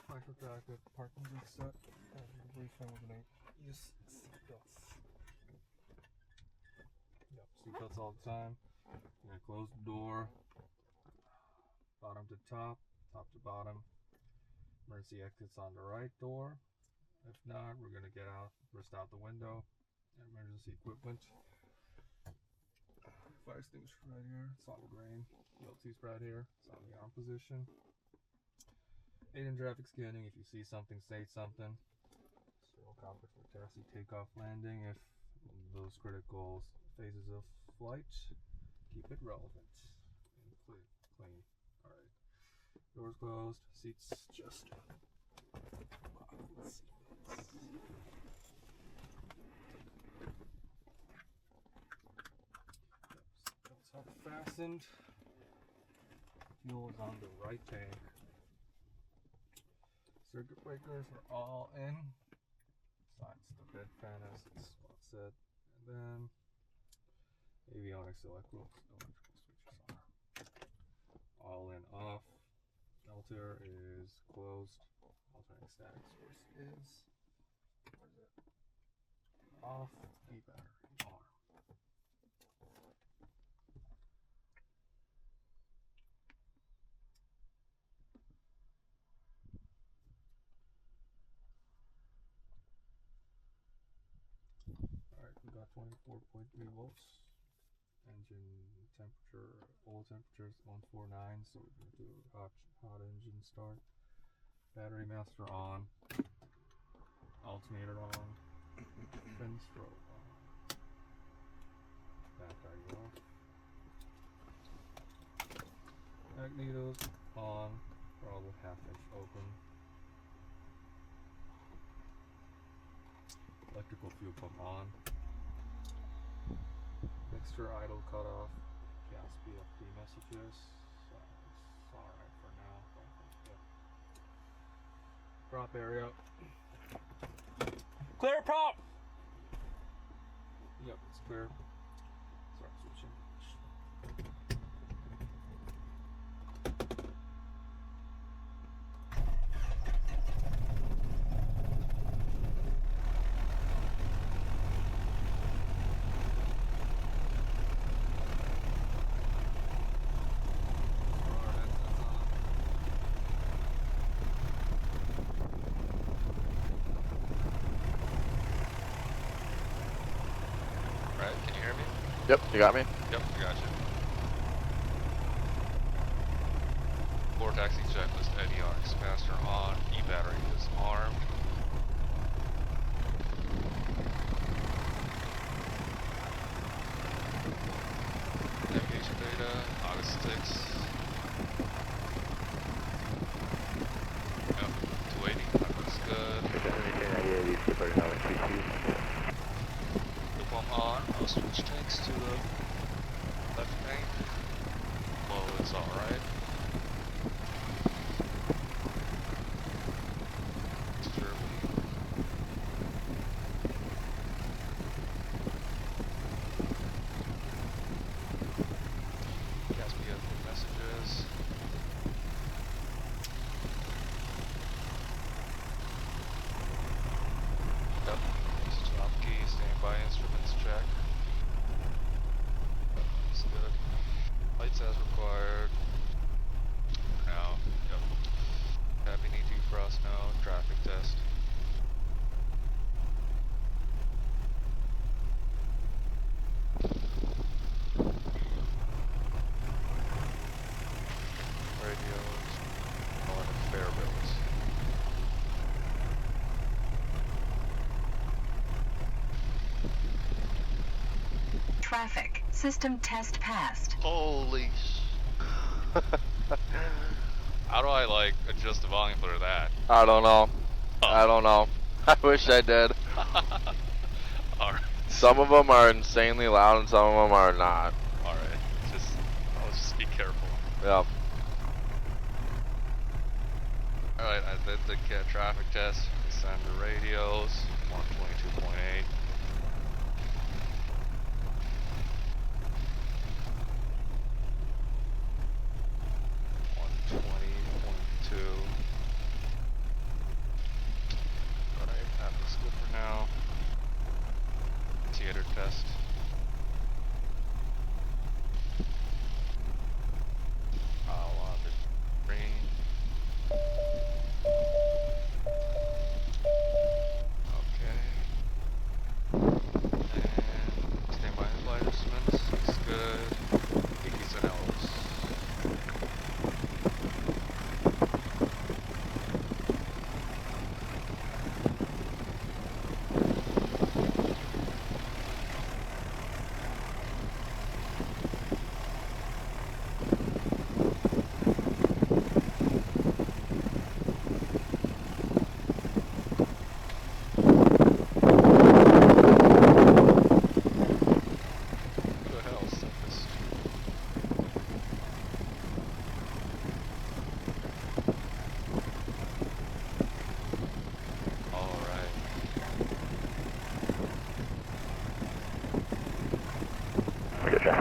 microtractor, parking brake set, and the briefing we're going to use seatbelts. Yep, seatbelts all the time. You're going to close the door, bottom to top, top to bottom. Emergency exits on the right door. If not, we're going to get out, burst out the window. Emergency equipment. Fire extinguisher right here. Solid green. ELT's right here. It's on the arm position. Aid in traffic scanning. If you see something, say something. Serial compass for taxi, takeoff, landing. If those critical phases of flight, keep it relevant and clean. All right. Doors closed. Seats just. Let's see. Seatbelts are fastened. Fuel is on the right tank. Circuit breakers are all in. Besides the bed fan as it's well set. And then avionics electrical switches are all in off. Altair is closed. Alternating static source is off. E-battery on. Alright, we got 24.3 volts. Engine temperature, oil temperature is 149, so we're going to do hot engine start. Battery master on. Alternator on. Fin strobe on. Battery off. Magnetos on. Throttle half-inch open. Electrical fuel pump on. Mixture idle cutoff. Gas BFD messages. It's alright for now. Prop area. Clear prop! Yep, it's clear. Start switching. Yep, you got me? Yep, I got you. Floor taxi checklist, ADRX, capacitor on, E-battery is armed. Navigation data, August 6. Yep, 280, that looks good. Pump on, I'll switch tanks to the left tank. Flow is alright. Gas BF messages. Yep. Stop key, standby instruments check. That's good. Lights as required. Now, yep. Happy need defrost now. Traffic test. Radios. On fare bills. Traffic. System test passed. Holy How do I like adjust the volume for that? I don't know. Oh. I don't know. I wish I did. Alright. Some of them are insanely loud and some of them are not. Alright. I'll just be careful. Yep. Alright, I did the traffic test. Send the radios. 122.8. 120.2.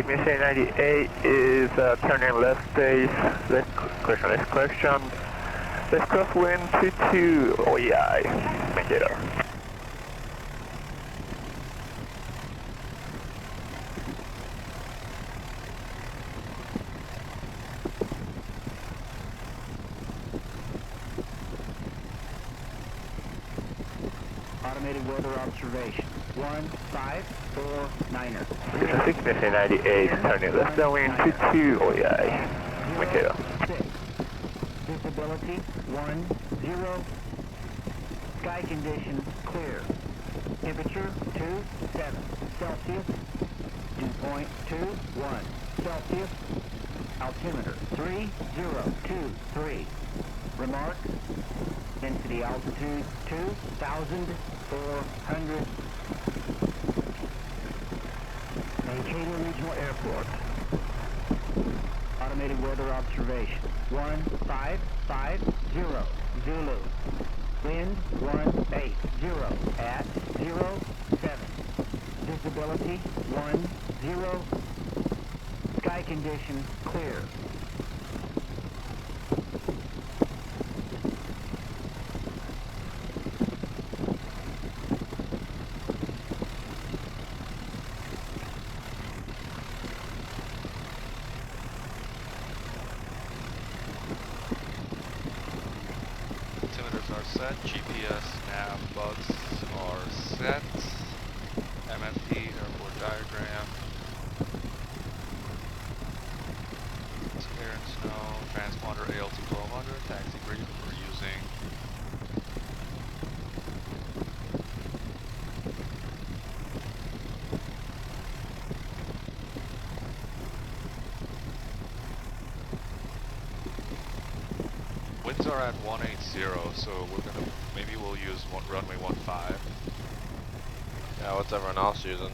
Missing 98 is turning left base. Left correction. Let's cross wind 22 OEI. Mankato. Automated weather observation. 1549er. 6 Missing 98 turning left downwind 22 OEI. Mankato. 6. Visibility 10. Sky condition clear. Temperature 27 Celsius. Dew point 21 Celsius. Altimeter 3023. Remark. Density altitude 2,400. Mankato Regional Airport. Automated weather observation. 1550 Zulu. Wind 180 at 07. Visibility 10. Sky condition clear. Altimeters are set, GPS nav bugs are set, MFP airport diagram, it's clear and snow, transponder ALT 1200, taxi brief we're using. Winds are at 180, so we're gonna, maybe we'll use runway 15. Yeah, what's everyone else using?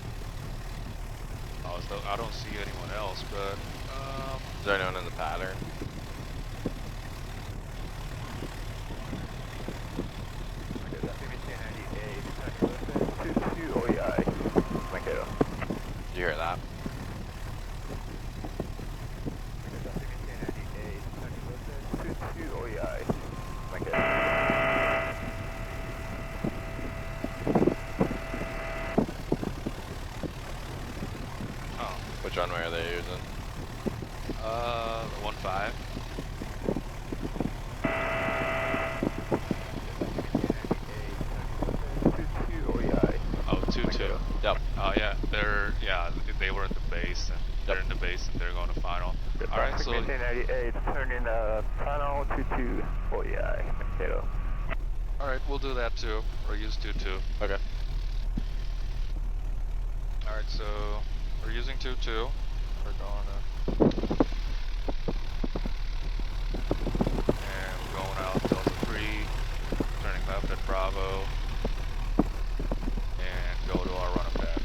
Oh, so I don't see anyone else, but, Is there anyone in the pattern? Did you hear that? oh, Which runway are they using? 15. Oh, 22. Yep. Oh yeah, they were in the base, and they're in the base, and they're going to final. Alright, so, 98 turning final 22 OEI. Mankato. alright, we'll do that too, or use 22. Okay. Alright, so, we're using 22. We're going to, and we're going out Delta 3, turning left at Bravo, and go to our run-up pad.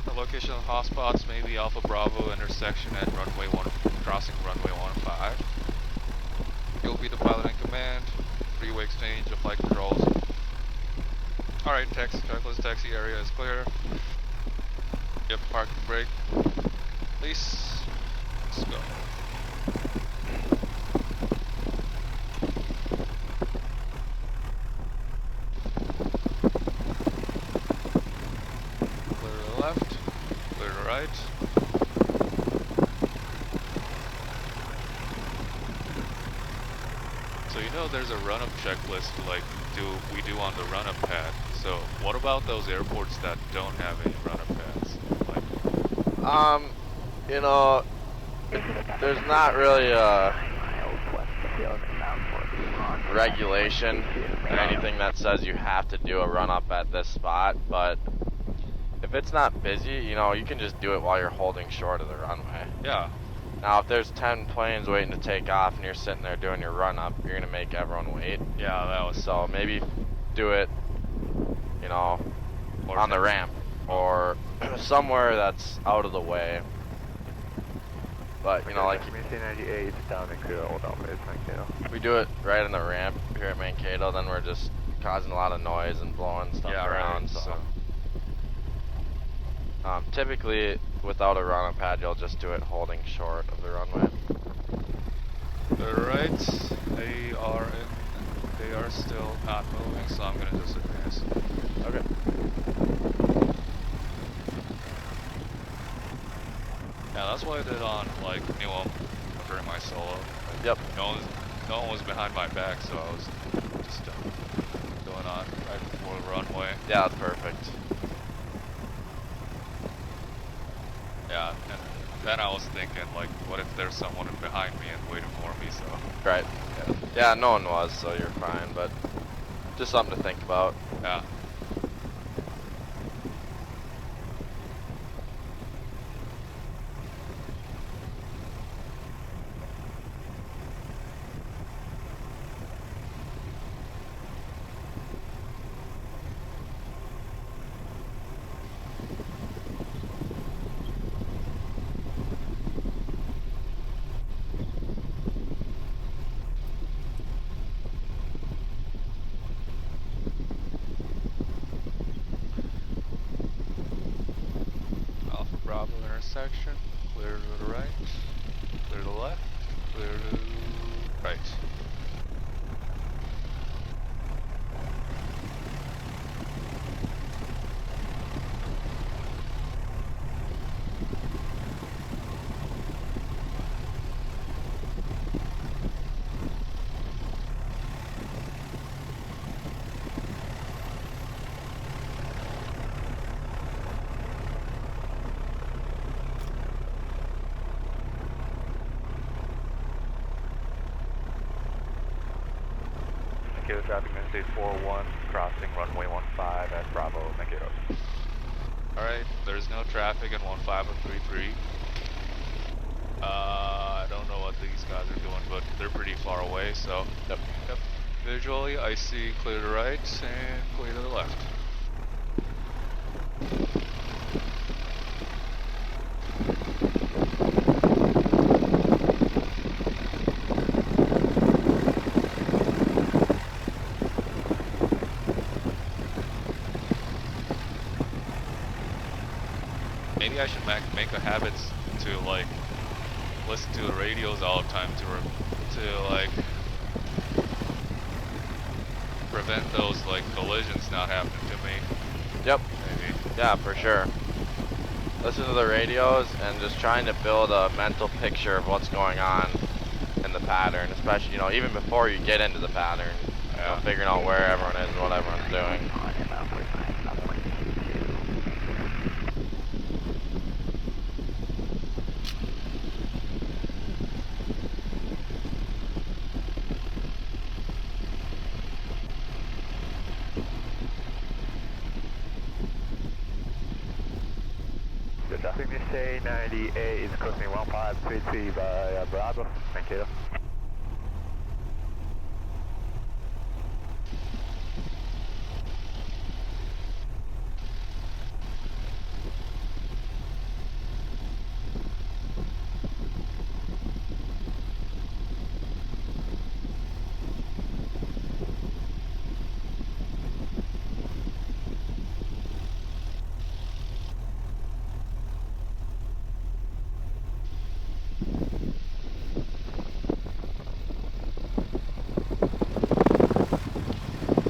The location of hotspots may be Alpha Bravo intersection at runway 1, crossing runway 15. You'll be the pilot in command, three-way exchange of flight controls. Alright, calculus taxi area is clear. Yep, park and brake. Please, let's go. Clear to the left, clear to the right. So you know there's a run-up checklist like we do on the run-up pad. So what about those airports that don't have any run-up pads? Like, You know, there's not really a regulation or anything that says you have to do a run up at this spot, but if it's not busy, you know, you can just do it while you're holding short of the runway. yeah, Now, if there's 10 planes waiting to take off and you're sitting there doing your run up, you're gonna make everyone wait. yeah, that was So maybe do it, you know, or on the ramp or somewhere that's out of the way. But, you know, like, Missing 98 down and clear all down with Mankato. if we do it right on the ramp here at Mankato, then we're just causing a lot of noise and blowing stuff yeah, around. right. So Typically, without a run-up pad, you'll just do it holding short of the runway. Alright, they are still not moving, so I'm gonna just advance. Okay. Yeah, that's what I did on like Newham during my solo. Yep. No one was behind my back, so I was just going on right before the runway. Yeah, that's perfect. Yeah, and then I was thinking like, what if there's someone behind me and waiting for me? So Right. Yeah, no one was, so you're fine, but just something to think about. yeah. Alpha Bravo intersection, clear to the right, clear to the left, clear to right. Kilo traffic, Wednesday 41, crossing runway 15 at Bravo, Mankato. Alright, there's no traffic in 1533. I don't know what these guys are doing, but they're pretty far away, so. Yep. Visually, I see clear to the right and clear to the left. Maybe I should make a habit to like listen to the radios all the time to like prevent those like collisions not happening to me. Yep. Maybe. Yeah, for sure. Listen to the radios and just trying to build a mental picture of what's going on in the pattern, especially, you know, even before you get into the pattern. You know, figuring out where everyone is and what everyone's doing. Good traffic, say 98 is crossing 1533 by Bravo, Mankato.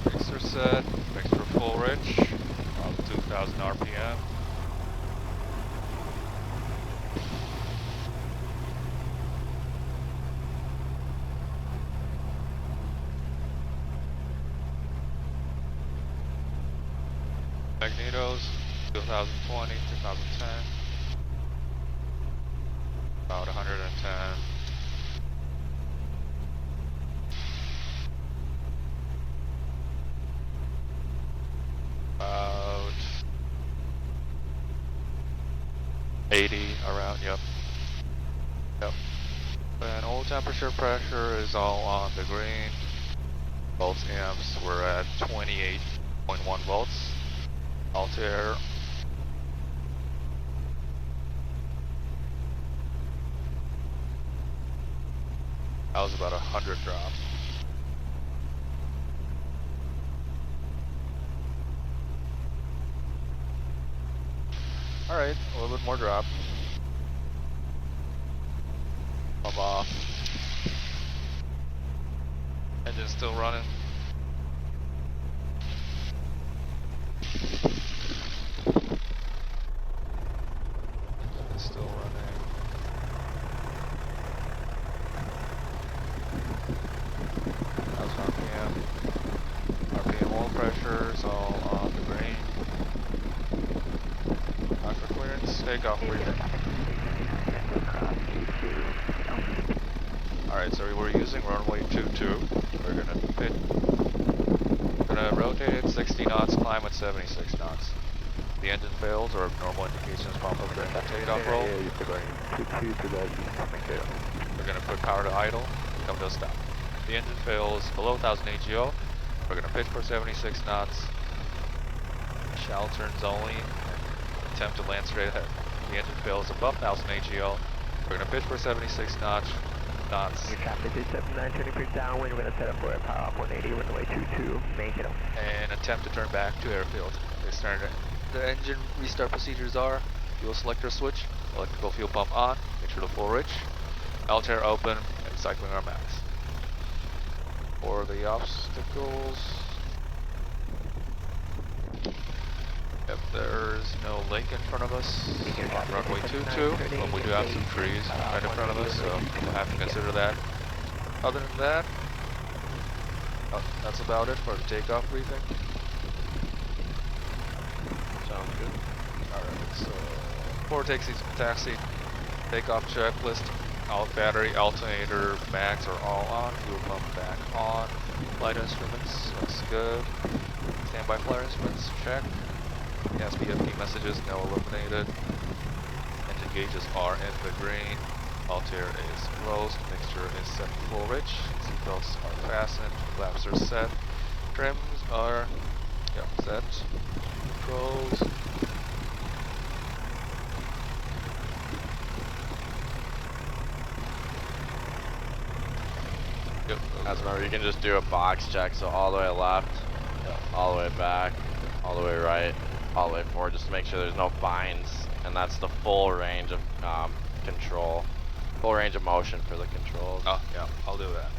Brakes are set, brakes for full rich, about 2,000 RPM. Magnetos, 2020, 2010, about 110. About 80 around, yep. Yep. And all temperature pressure is all on the green. Volts amps, we're at 28.1 volts. Altair. That was about 100 drops. Alright, a little bit more drop. Pump off. Engine's still running. Engine's still running. How's RPM? RPM oil pressure is all on the green. Time for clearance. Takeoff briefing. Alright, so we're using runway 22. We're gonna rotate at 60 knots, climb at 76 knots. The engine fails or normal indications pop up during the takeoff roll. We're gonna put power to idle, come to a stop. The engine fails below 1000 AGO. We're gonna pitch for 76 knots. Shallow turns only. Attempt to land straight ahead. The engine fails above 1000 AGO. We're gonna pitch for 76 knots. Your traffic is 79, turning for downwind. We're gonna set up for a power off 180, runway 22, make it up. And attempt to turn back to airfield. The engine restart procedures are fuel selector switch, electrical fuel pump on, make sure to full rich, Altair open, and cycling our max. For the obstacles, if there's no lake in front of us on runway 22, but we do have some trees right in front of us, so we'll have to consider that. Other than that, that's about it for the takeoff briefing. Sounds good. Alright, so before taxi, takeoff checklist, all battery, alternator, mags are all on, fuel pump back on, flight instruments, looks good. Standby flare instruments, check. SPFP messages, no illuminated. Engine gauges are in the green. Altair is closed, mixture is set to full rich, seatbelts are fastened, flaps are set, trims are set, controls. Yep. As remember, you can just do a box check, so all the way left, all the way back, all the way right, all the way forward, just to make sure there's no binds, and that's the full range of control, full range of motion for the controls. Oh, yeah, I'll do that.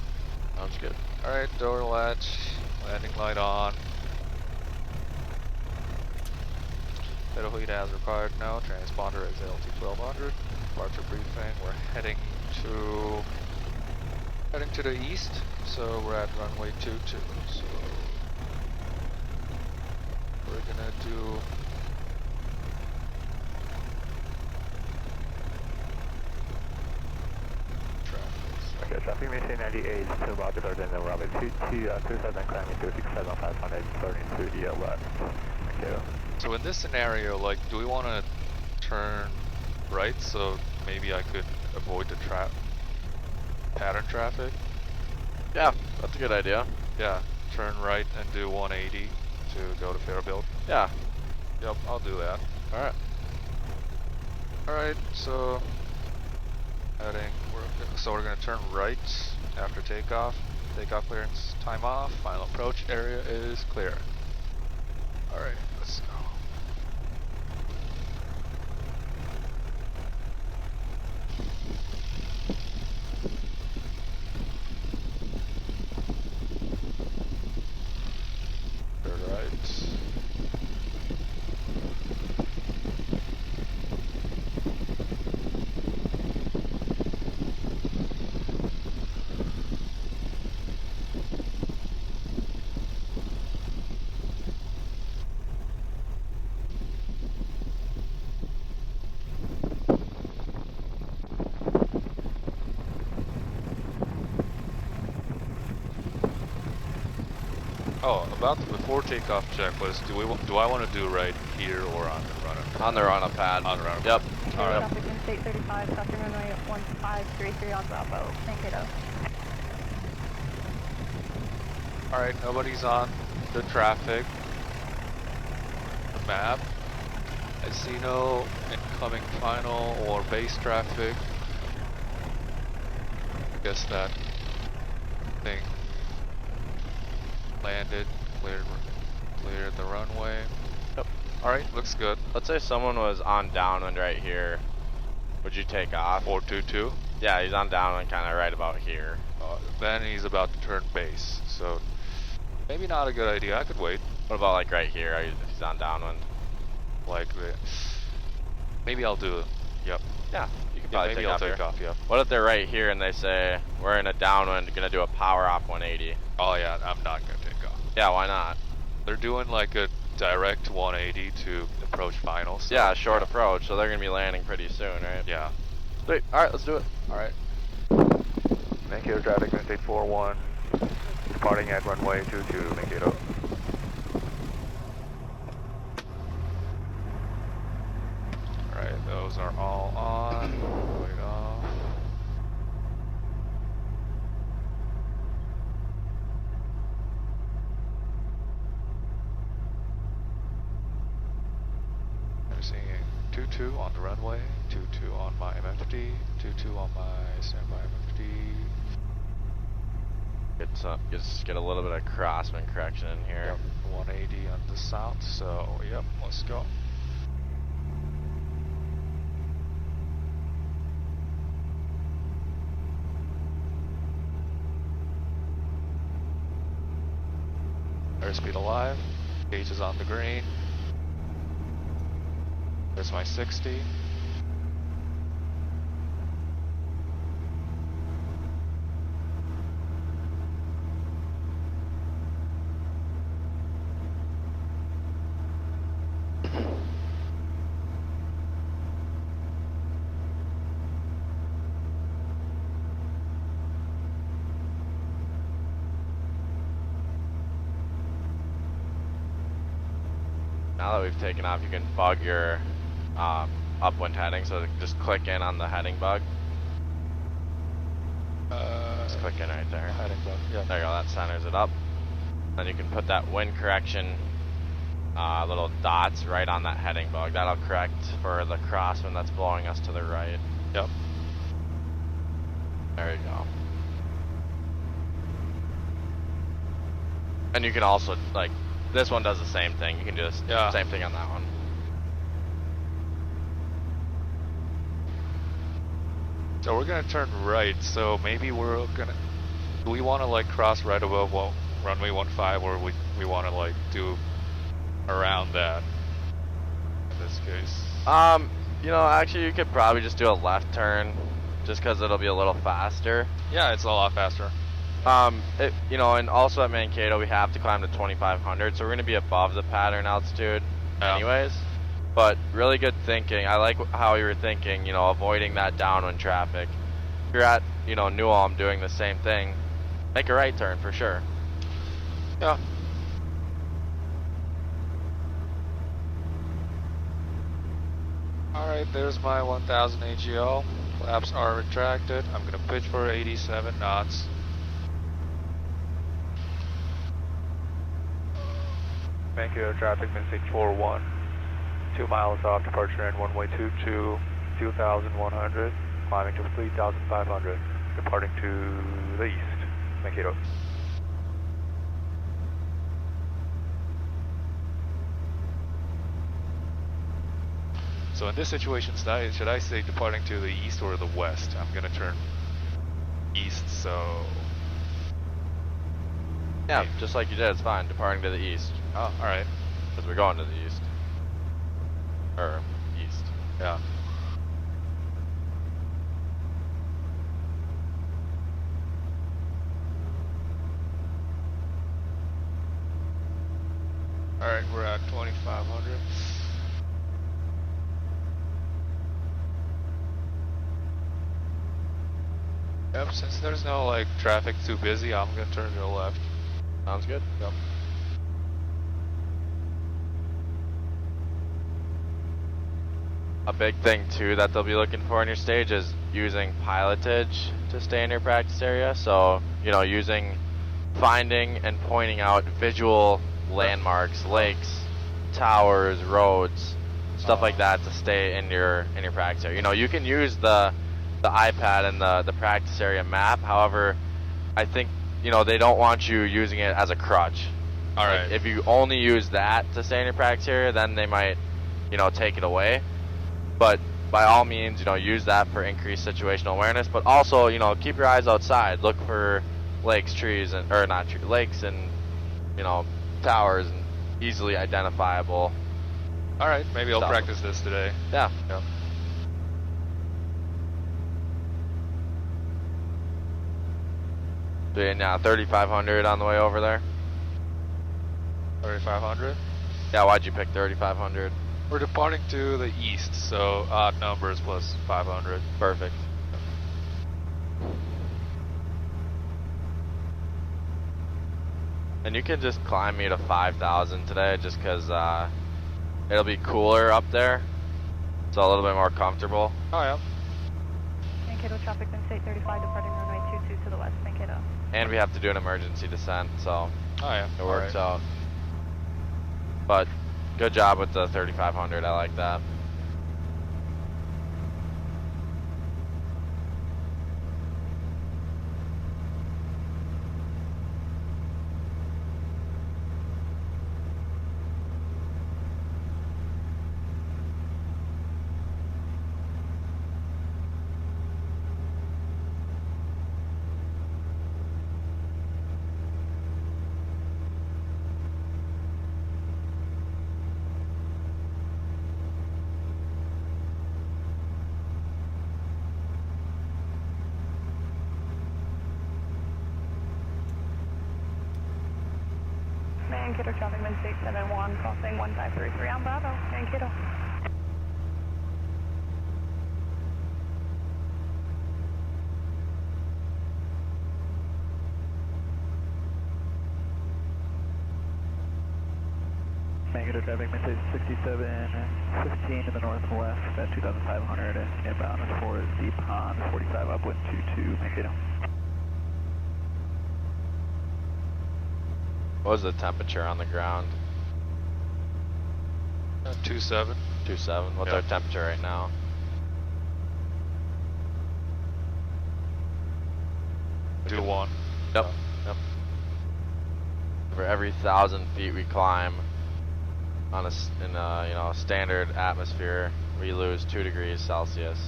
Sounds good. Alright, door latch, landing light on. Middle heat as required, no. Transponder is LT 1200. Departure briefing, we're heading to the east, so we're at runway 22. So we're gonna do Okay, traffic maintain 98 to Watertower, then runway 22, 2000 climbing to 6500, turning to the left. Thank you. So in this scenario, like, do we want to turn right so maybe I could avoid the pattern traffic? Yeah, that's a good idea. Yeah, turn right and do 180 to go to Fairfield. Yeah. Yep, I'll do that. Alright. Alright, so we're gonna turn right after takeoff. Takeoff clearance time off. Final approach area is clear. Alright, let's go. Turn right. Oh, about the before takeoff checklist, do I want to do right here or on the run-up? On the run-up pad. On the run-up. Yep. Alright. Traffic in State 35, crossing runway 1533 on Bravo. Thank you, Alright, nobody's on the traffic. The map. I see no incoming final or base traffic. I guess that thing landed, cleared the runway. Yep. Alright, looks good. Let's say someone was on downwind right here. Would you take off? 422. Yeah, he's on downwind kind of right about here. Then he's about to turn base, so maybe not a good idea. I could wait. What about like right here? He's on downwind. Like, maybe I'll do it. Yep. Yeah, you could Yeah, probably maybe take I'll off take here. off, yeah. What if they're right here and they say, we're in a downwind, gonna do a power off 180? Oh yeah, I'm not gonna take off. Yeah, why not? They're doing like a direct 180 to approach final. So, Yeah, short approach, so they're gonna be landing pretty soon, right? Yeah. Sweet, alright, let's do it. Alright. Mankato traffic, Wednesday 41, departing at runway 22, Mankato. Alright, those are all on. Wait off. I'm seeing 22 on the runway, 22 on my MFD, 22 on my standby MFD. Just get a little bit of crosswind correction in here. Yep, 180 on the south, so yep, let's go. Airspeed alive, gauge is on the green. There's my 60. Now that we've taken off, you can bug your upwind heading, so just click in on the heading bug. Just click in right there. Heading bug, yeah. There you go, that centers it up. Then you can put that wind correction little dots right on that heading bug. That'll correct for the crosswind that's blowing us to the right. Yep. There you go. And you can also, like, this one does the same thing. You can do the same thing on that one. So we're gonna turn right, so maybe we're gonna, do we wanna like cross right above runway 15, or we wanna like do around that in this case? You know, actually you could probably just do a left turn, just cause it'll be a little faster. Yeah, it's a lot faster. You know, and also at Mankato we have to climb to 2,500, so we're gonna be above the pattern altitude anyways. But really good thinking. I like how you were thinking, you know, avoiding that downwind traffic. If you're at, you know, New Ulm doing the same thing, make a right turn for sure. Yeah. Alright, there's my 1000 AGL. Flaps are retracted. I'm gonna pitch for 87 knots. Mankato traffic, Wednesday 41, 2 miles off departure and runway 22, 2,100, climbing to 3,500, departing to the east, Mankato. So in this situation, should I say departing to the east or the west? I'm gonna turn east, so... Yeah, just like you did, it's fine, departing to the east. Oh, alright. Because we're going to the east. Or east. Yeah. Alright, we're at 2,500. Yep, since there's no like traffic too busy, I'm gonna turn to the left. Sounds good. Yep. A big thing too that they'll be looking for in your stage is using pilotage to stay in your practice area. So, you know, finding and pointing out visual landmarks, lakes, towers, roads, stuff like that to stay in your practice area. You know, you can use the iPad and the practice area map. However, I think, you know, they don't want you using it as a crutch. All Like, right. if you only use that to stay in your practice area, then they might, you know, take it away. But by all means, you know, use that for increased situational awareness. But also, you know, keep your eyes outside. Look for lakes, trees, and or not trees, lakes, and you know, towers, and easily identifiable. All right. Maybe I'll Stuff. practice this today. Yeah. Yep. Doing 3,500 on the way over there. 3,500. Yeah, why'd you pick 3,500? We're departing to the east, so odd numbers plus 500. Perfect. And you can just climb me to 5,000 today, just because it'll be cooler up there, so a little bit more comfortable. Oh yeah. Mankato traffic, then state 35, departing runway 22 to the west, Mankato. And we have to do an emergency descent, so Oh yeah. it works All right. out. But good job with the 3,500. I like that. Mankato traffic, then state 71, crossing 1533 on Bravo, Mankato. Mankato traffic, message 6715 to the northwest at 2,500 and inbound for the pond, 45 upwind 22, Mankato. What was the temperature on the ground? 27. 2.7. What's Yeah. our temperature right now? Do one. Yep. Yep. For every 1,000 feet we climb on in a, you know, standard atmosphere, we lose 2 degrees Celsius.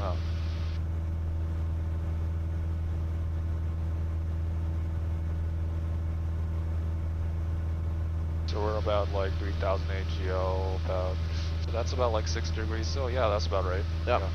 Oh. So we're about like 3,000 AGL, about, so that's about like 6 degrees. So yeah, that's about right. Yep. Yeah.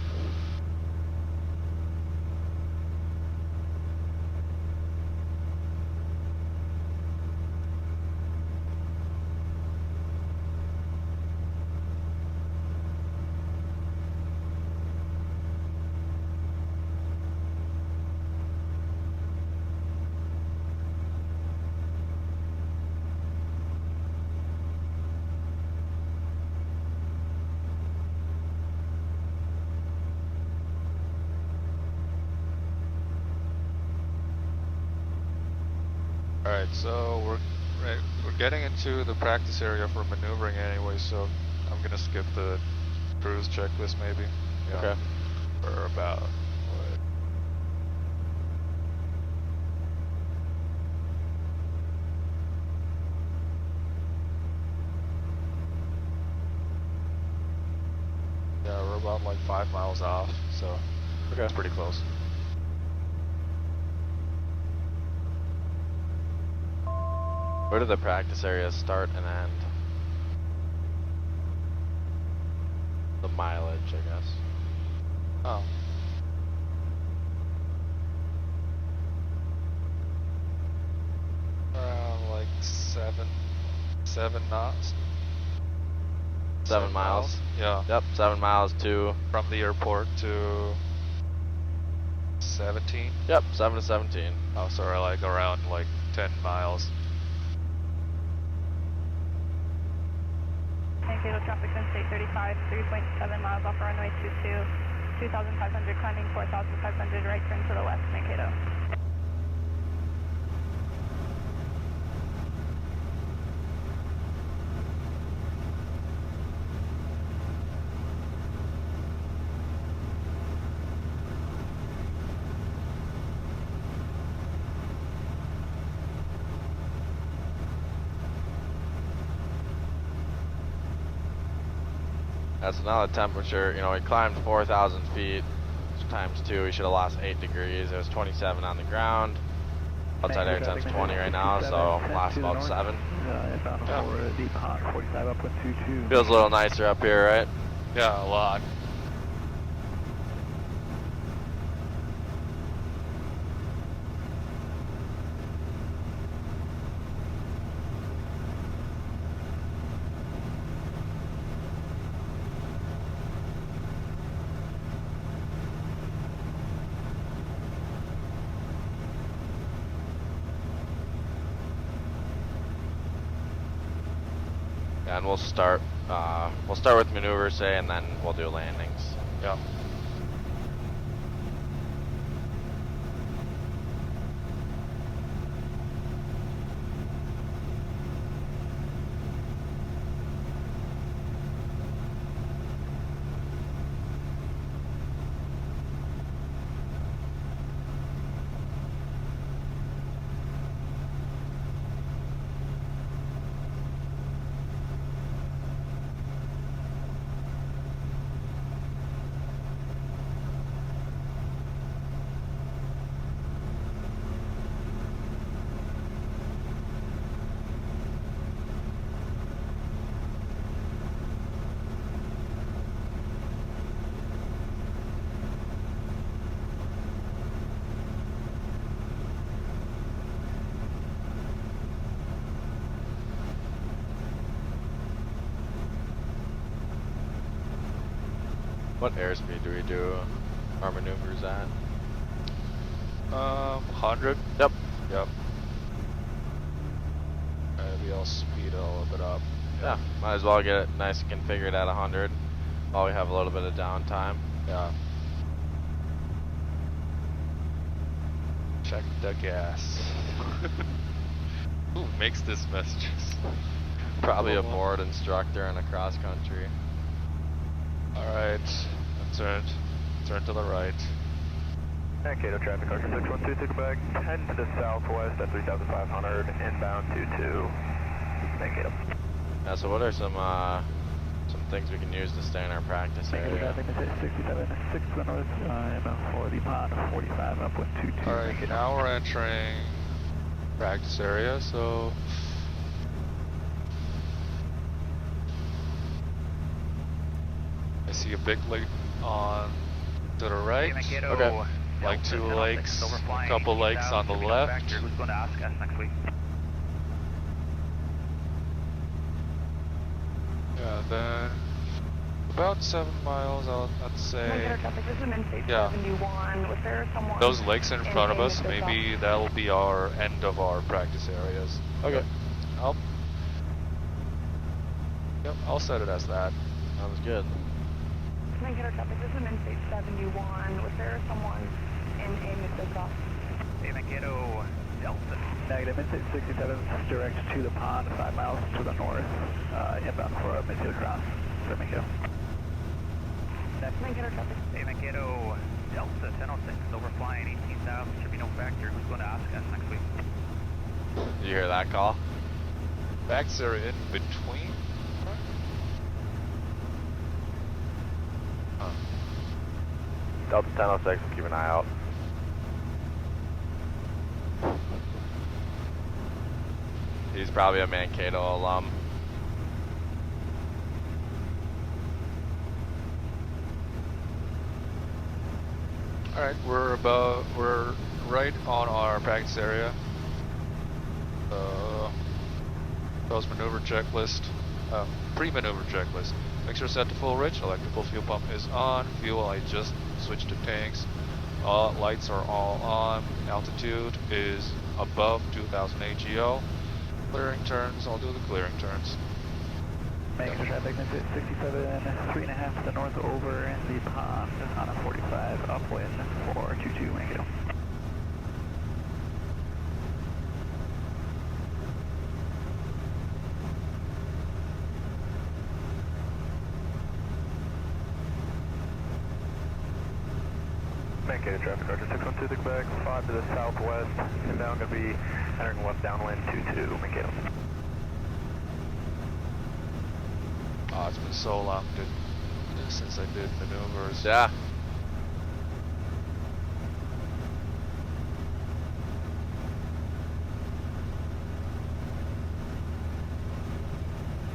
Alright, so we're getting into the practice area for maneuvering anyway, so I'm gonna skip the cruise checklist maybe. Yeah. Okay. For about what? Yeah, we're about like 5 miles off, so it's pretty close. Where do the practice areas start and end? The mileage, I guess. Oh. Around like 7 knots. 7 miles. Yeah. Yep, 7 miles to. From the airport to 17. Yep, 7 to 17. Oh, sorry, like around like 10 miles. Mankato traffic, then state 35, 3.7 miles off runway 22, 2,500 climbing 4,500, right turn to the west, Mankato. That's now the temperature. You know, we climbed 4,000 feet times 2. We should have lost 8 degrees. It was 27 on the ground. Outside air temps 20 right now, so lost about 7. Inbound for deep hot, 45 upwind 22. Feels a little nicer up here, right? Yeah, a lot. And we'll start with maneuver, say, and then we'll do landings. Yeah. What airspeed do we do our maneuvers at? 100. Yep. Yep. Maybe I'll speed it a little bit up. Yeah, might as well get it nice and configured at 100 while we have a little bit of downtime. Yeah. Check the gas. Who makes this messages? Probably a board instructor in a cross country. Alright, turn to the right. Mankato traffic, Archer 612, take back 10 to the southwest at 3,500, inbound 22, Mankato. Yeah, so what are some things we can use to stay in our practice Mankato area? traffic, 67, 6 to the north, inbound for the pond, 45 upwind 22, Alright, Mankato. now we're entering practice area, so I see a big lake on to the right. Okay. Like 2 lakes, a couple lakes on the left. Who's going to ask us next week? Yeah, then about 7 miles, I'd say. This is Interstate Yeah. 71. Was there someone Those lakes in front of us, the maybe that'll be our end of our practice areas. Okay. Yep, I'll set it as that. Sounds good. Mankato traffic, this is Interstate 71. Was there someone in Mississauga? Hey, Mankato, Delta. Negative, Interstate 67, direct to the pond, 5 miles to the north, inbound for Mankato cross, for Mankato. Mankato traffic. Hey, Mankato, Delta 1006 is overflying 18,000. Should be no factor. Who's going to ask us next week? Did you hear that call? Backs are in between. Delta 1006, keep an eye out. He's probably a Mankato alum. Alright, we're right on our practice area. Those maneuver checklist, pre-maneuver checklist. Make sure set to full rich, electrical fuel pump is on, fuel I just switched to tanks. Lights are all on, altitude is above 2000 AGO. Clearing turns, I'll do the clearing turns. Mankato traffic, 67, 3.5 to the north over in the pond on a 45 upwind for 22 Mankato. Mankato traffic, Archer 612, take back 5 to the southwest, inbound going to be entering west downwind 22 Mankato. Oh, it's been so long, dude. since I did maneuvers. Yeah.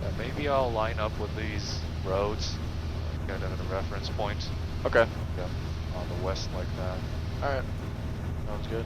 Yeah, maybe I'll line up with these roads, get them at a reference point. Okay. Yeah, on the west like that. All right. Sounds good.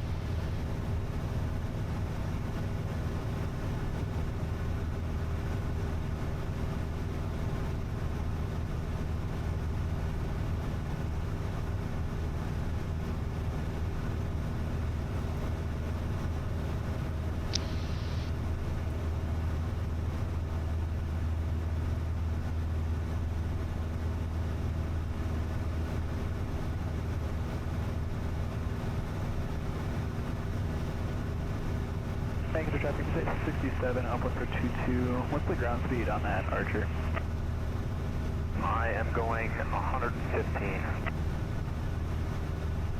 Thank you for traffic 67, upwind for 22. What's the ground speed on that, Archer? I am going 115.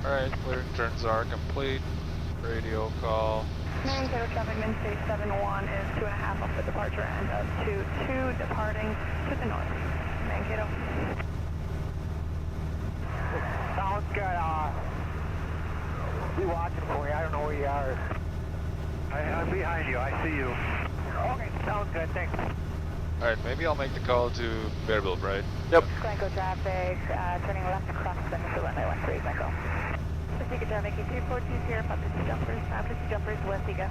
Alright, clear turns are complete. Radio call. Mankato traffic, Mince 71 is 2.5 off the departure end of 22, departing to the north. Mankato. Sounds good. Be watching for you. I don't know where you are. I'm behind you. I see you. Okay, sounds good. Thanks. Alright, maybe I'll make the call to Bearville, right? Yep. Glencoe traffic, turning left across the runway 13, Glencoe. Pacifica traffic, E342 here, Pacifica jumpers, west you go.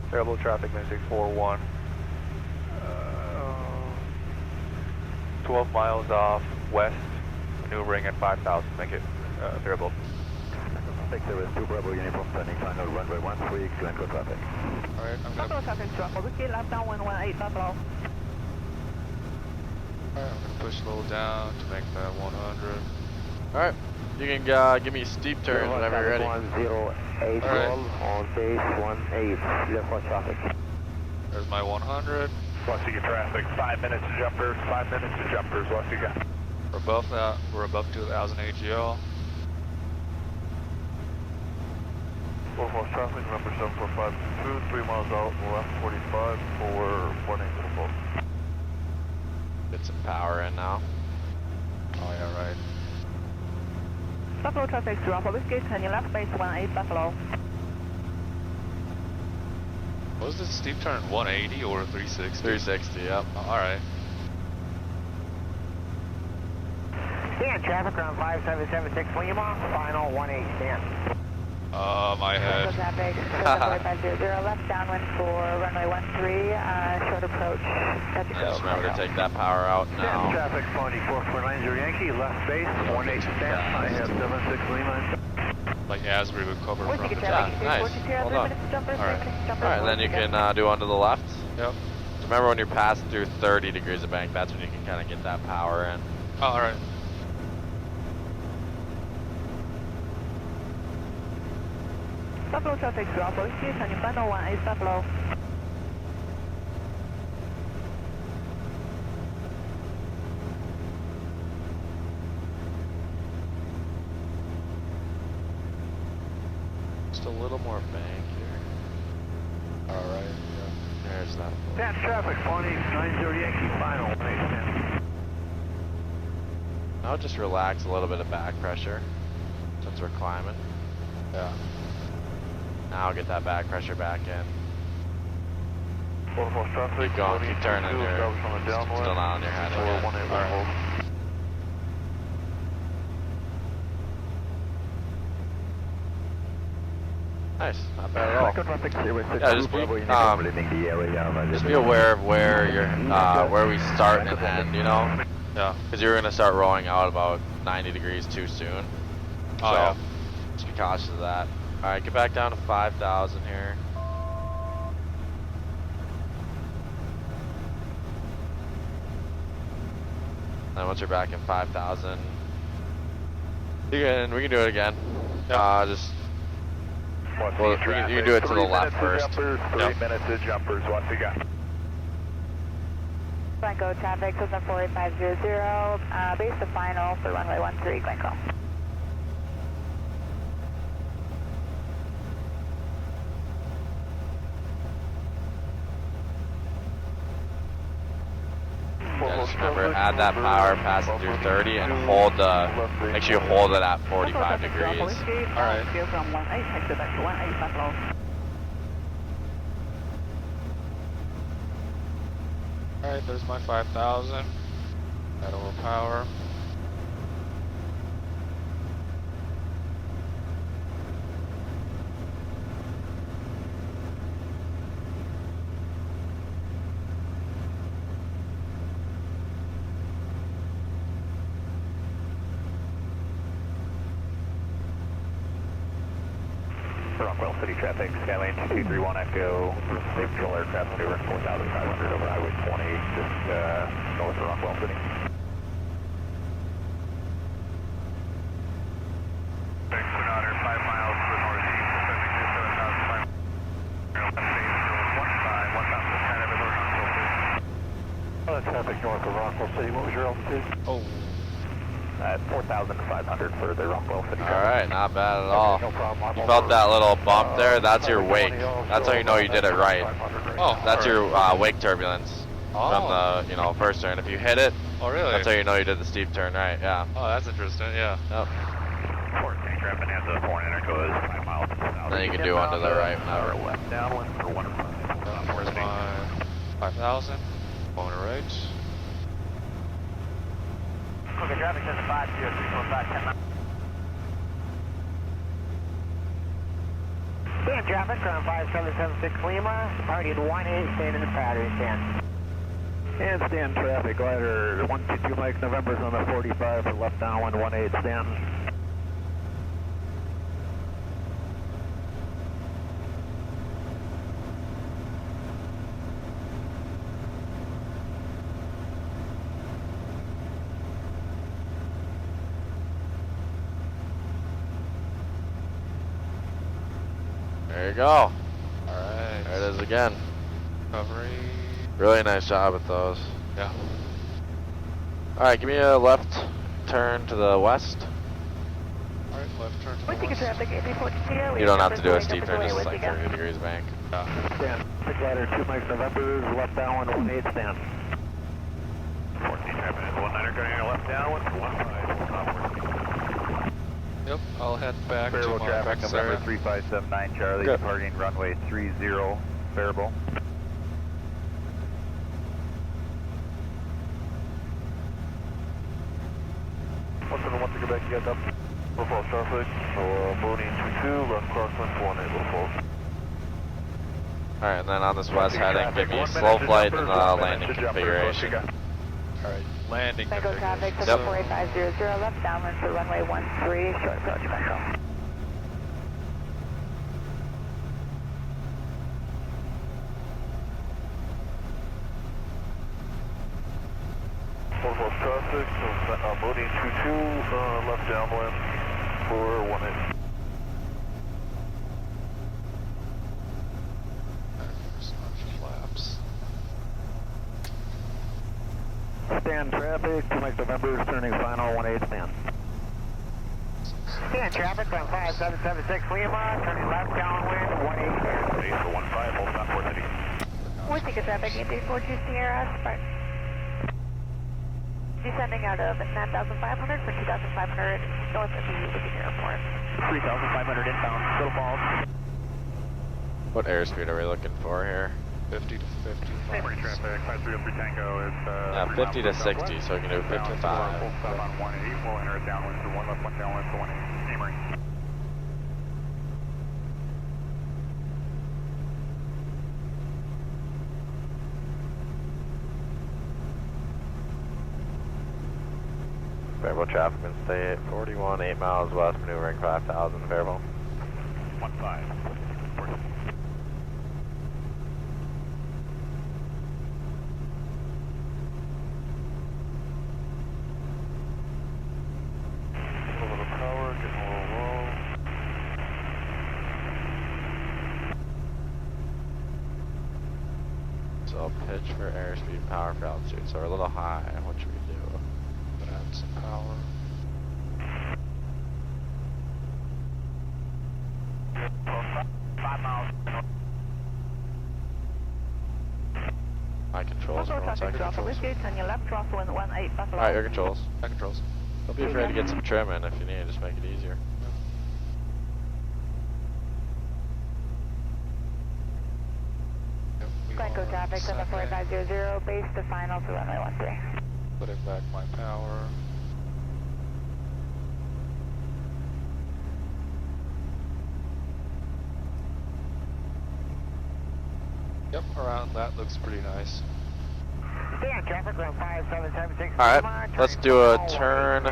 Terrible traffic, Mince 41. 12 miles off west, maneuvering at 5,000. Make it variable. Take the rest 2 Bravo uniform turning final runway 13, Glencoe traffic. Alright, I'm Buffalo gonna traffic, Buffalo, whiskey left down 118, Buffalo. Alright, I'm gonna push a little down to make that 100. All right. You can give me steep turns whenever you're ready. 108 on base 18, left watch traffic. There's my 100. What's your traffic? 5 minutes to jumpers, 5 minutes to jumpers. What's you got? We're above that. We're above 2,000 AGL. 44 traffic, number 7452, 3 miles out, left 45 for warning to the boat. Get some power in now. Oh yeah, right. Buffalo traffic, Buffalo whiskey, turning left base 18, Buffalo. Was this steep turn 180 or 360? 360. Yep. Alright. Stand traffic around 5776, William off, final 18, stand. My head. Glencoe traffic, 7500, left downwind for runway 13, short approach. Just remember to take that power out now. Stand traffic 4490 Yankee, left base 18, stand. I have 76 Lima. Like as we recover from the Yeah, nice. Well done. Alright, and then you can do onto the left. Yep. So remember when you're passing through 30 degrees of bank, that's when you can kind of get that power in. Oh, alright. Buffalo traffic, Buffalo whiskey, turning final 18, Buffalo. Just a little more bank here. Alright, yeah. There's that. Stand traffic 4890 Yankee, final 18. Now just relax a little bit of back pressure since we're climbing. Yeah. Now get that back pressure back in. 44 traffic, Keep going, keep turning. You're on the still downwind. not on your head again. Alright. Nice, not bad at all. Traffic 062, Yeah, just be, leaving the area. just be aware of where you're, where we start and end, you know? Yeah. Because you're gonna start rolling out about 90 degrees too soon. Oh, yeah. Just be cautious of that. Alright, get back down to 5,000 here. And once you're back in 5,000, we can do it again. Just well, you can do it to the left first. Jumpers, 3 minutes of jumpers. What's you got? Glencoe traffic, Cessna 48500, base to final for runway 13, Glencoe. Remember, add that power, pass it through 30, and hold make sure you hold it at 45 degrees. Alright. Alright, there's my 5,000. Got over power. Rockwell City traffic, Skylane 2231 Echo, safe control aircraft maneuver 4,500 over Highway 20, just north of Rockwell City. Sonata, 5 miles to the northeast, Pacific 27,500, 15, traffic north of Rockwell City, what was your altitude? Oh. 4,500 for the Rockwell City traffic. Alright, not bad at all. No problem. You felt that little bump there? That's your wake. That's how you know you did it right. Oh, That's your wake turbulence from the, first turn. If you hit it, oh, really? that's how you know you did the steep turn right, yeah. Oh, that's interesting, yeah. Yep. Traffic has a foreign enter goes 5 miles to the south. Then you can do onto the right Or now. left downwind for 105. Where's my 5,000? Going to right. Okay, traffic says 50345 10 Stand traffic from 5776 Lima, departing 18, stand in the pattern, stand. And stand traffic, glider 122 Mike, November's on the 45 for left downwind 18, stand. There you go. Alright. There it is again. Recovery. Really nice job with those. Yeah. Alright, give me a left turn to the west. Alright, left turn to the We're taking west. traffic, AP42. You don't have to do a steep turn, just like 30 degrees bank. Yeah. Stand, pick glider 2 Mike, November's left downwind 18, stand. 14 traffic is 19er going to left downwind for 15. Yep, I'll head back Variable to my traffic, Vex November area. 3579 Charlie, Good. departing runway 30, variable. Once to go back, you guys up. Low falls traffic, loading 22, left crosswind 18, low falls. Alright, and then on this west heading, give me slow flight and landing configuration. Alright, landing Echo traffic, Yep. 4500, left downwind for runway 13, short approach control. Low falls traffic, loading 22, left downwind for 18. Flaps. Stand traffic, 2 Mike November, turning final 18, stand. Stand traffic from 5776 Lima, turning left downwind 18, stand. Base for 15, hold on 430. We're taking traffic, AP42 Sierra, Spartan. Descending out of 9,500 for 2,500 north of the Virginia Airport. 3,500 inbound, Little Falls. What airspeed are we looking for here? 50 to 55. Neighboring traffic, 5303 Tango is 50 to 60, so we can do 55. Full stop on 18, we'll enter it downwind for 1 left, 1 downwind for 18. Neighboring. Variable traffic and stay at 41, 8 miles west, maneuvering 5,000, variable. 15. A little power, getting a little low. So pitch for airspeed, power for altitude. So we're a little high. What should we do? Add some power. My controls are wrong. second. Alpha Whiskey, turn your left, crosswind 18 Buffalo. Alright, your controls. Back controls. Don't be afraid to get some trim in if you need, just make it easier. Yep, we Echo are traffic on the set 4500, base to final to runway 13. Putting back my power. Yep, around that looks pretty nice. Stay on traffic around 5776. Alright, let's do a turn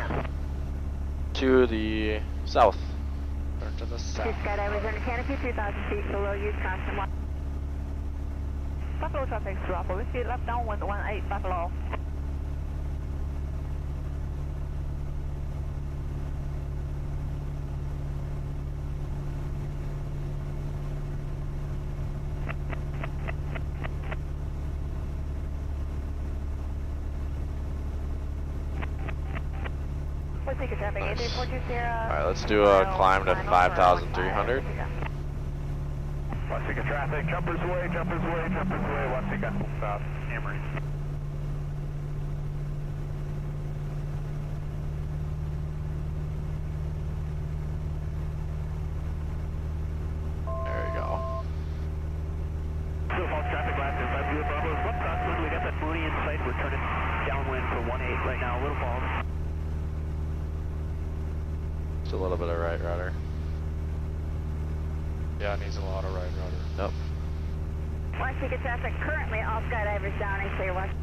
to the south. Turn to the south. Skydivers under canopy 2,000 feet below you, constant 1. Buffalo traffic through Alpha Whiskey, left downwind 18 Buffalo. Nice. Alright, let's do a climb to 5,300. Watsika traffic, jumpers way, Watsika, south, Amory. There we go. Still false traffic, last is 5 Bravo. Flip crosswind, we got that booty in sight. We're turning downwind for 18 right now, Little Falls. Just a little bit of right rudder. Yeah, it needs a lot of right rudder. Nope. Watsika traffic currently all skydivers down and clear west.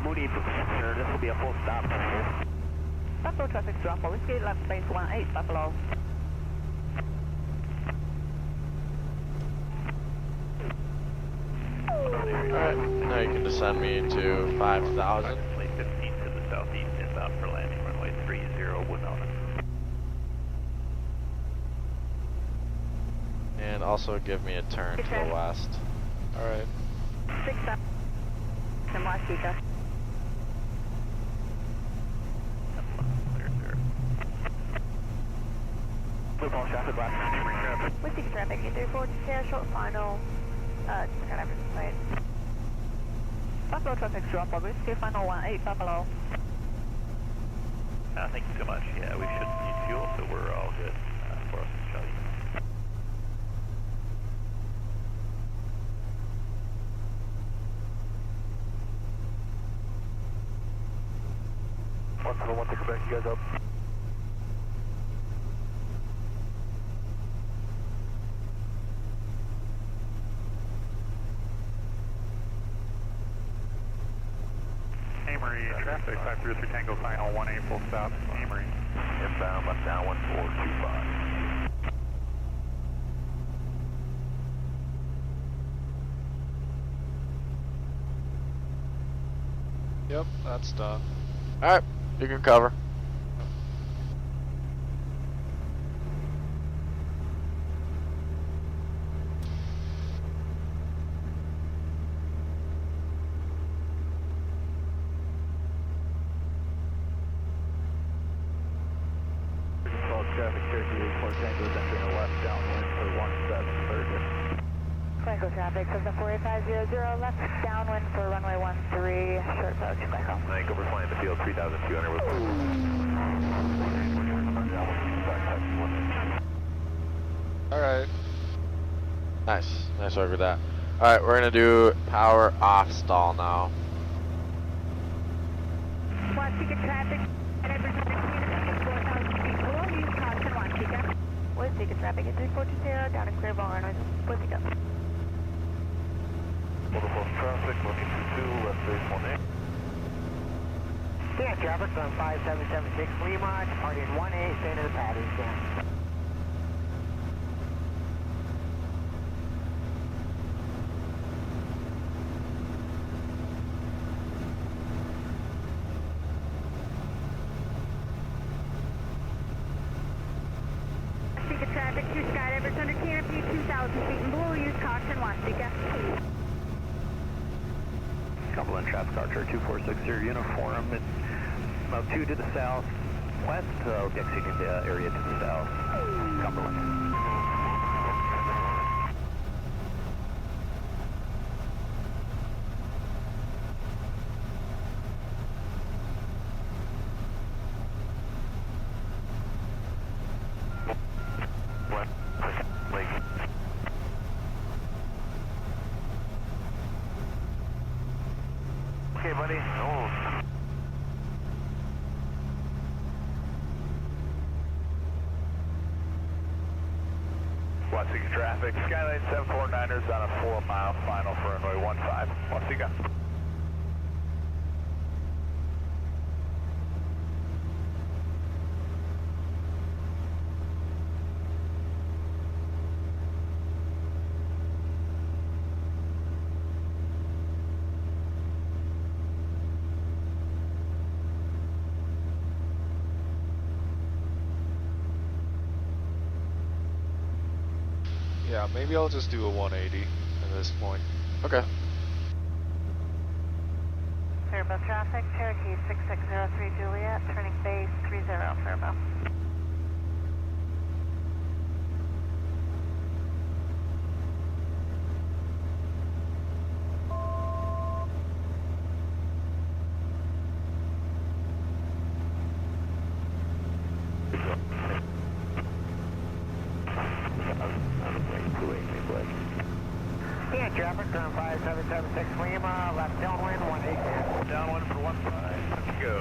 Moody, sir, this will be a full stop. Buffalo traffic through Alpha Whiskey, left base 18 Buffalo. Alright, now you can descend me to 5,000. 15 to the southeast, inbound for landing, runway 30, Winona. And also give me a turn to the west. Alright. 6,000 from Watsika. Blue Falls traffic, last Amory traffic. Watsika traffic, 834 to short final, skydivers in sight. Buffalo traffic through Alpha Whiskey, final 18 Buffalo. Thank you so much. Yeah, we shouldn't need fuel, so we're all good for us to show you. One to Quebec, you guys up. Amory traffic, 503 Tango final, 18 full stop, Amory. Inbound, left down, 1425. Yep, that's done. Alright, you can cover. Traffic, Cherokee 84 Tango is entering a left downwind for 1730. Echo traffic from the 4500, left downwind for runway 13, short approach, Echo. Vancouver flying the field 3,200 with Alright. Nice work with that. Alright, we're gonna do power off stall now. Watsika traffic, skydivers under canopy 4,000 feet below you, caution Watsika. Watsika traffic, 3420, down in Clearville, runway Watsika. Motor Force traffic, looking to 2, left base 18. Stand traffic on 5776 Lima, departing 18, stay to the pattern, stand. Cumberland traffic Archer 2460 uniform. It's about 2 to the southwest. We'll be exiting the area to the south. Cumberland. Okay, buddy. Oh. Watching traffic. Skyline 749ers on a 4-mile final for runway 15. Wasiga. Yeah, maybe I'll just do a 180 at this point. Okay. Fairbow traffic, Cherokee 6603 Juliet, turning base 30, Fairbow. Yeah, traffic, turn 5776 Lima, left downwind, 18. Downwind for 15. Let's go.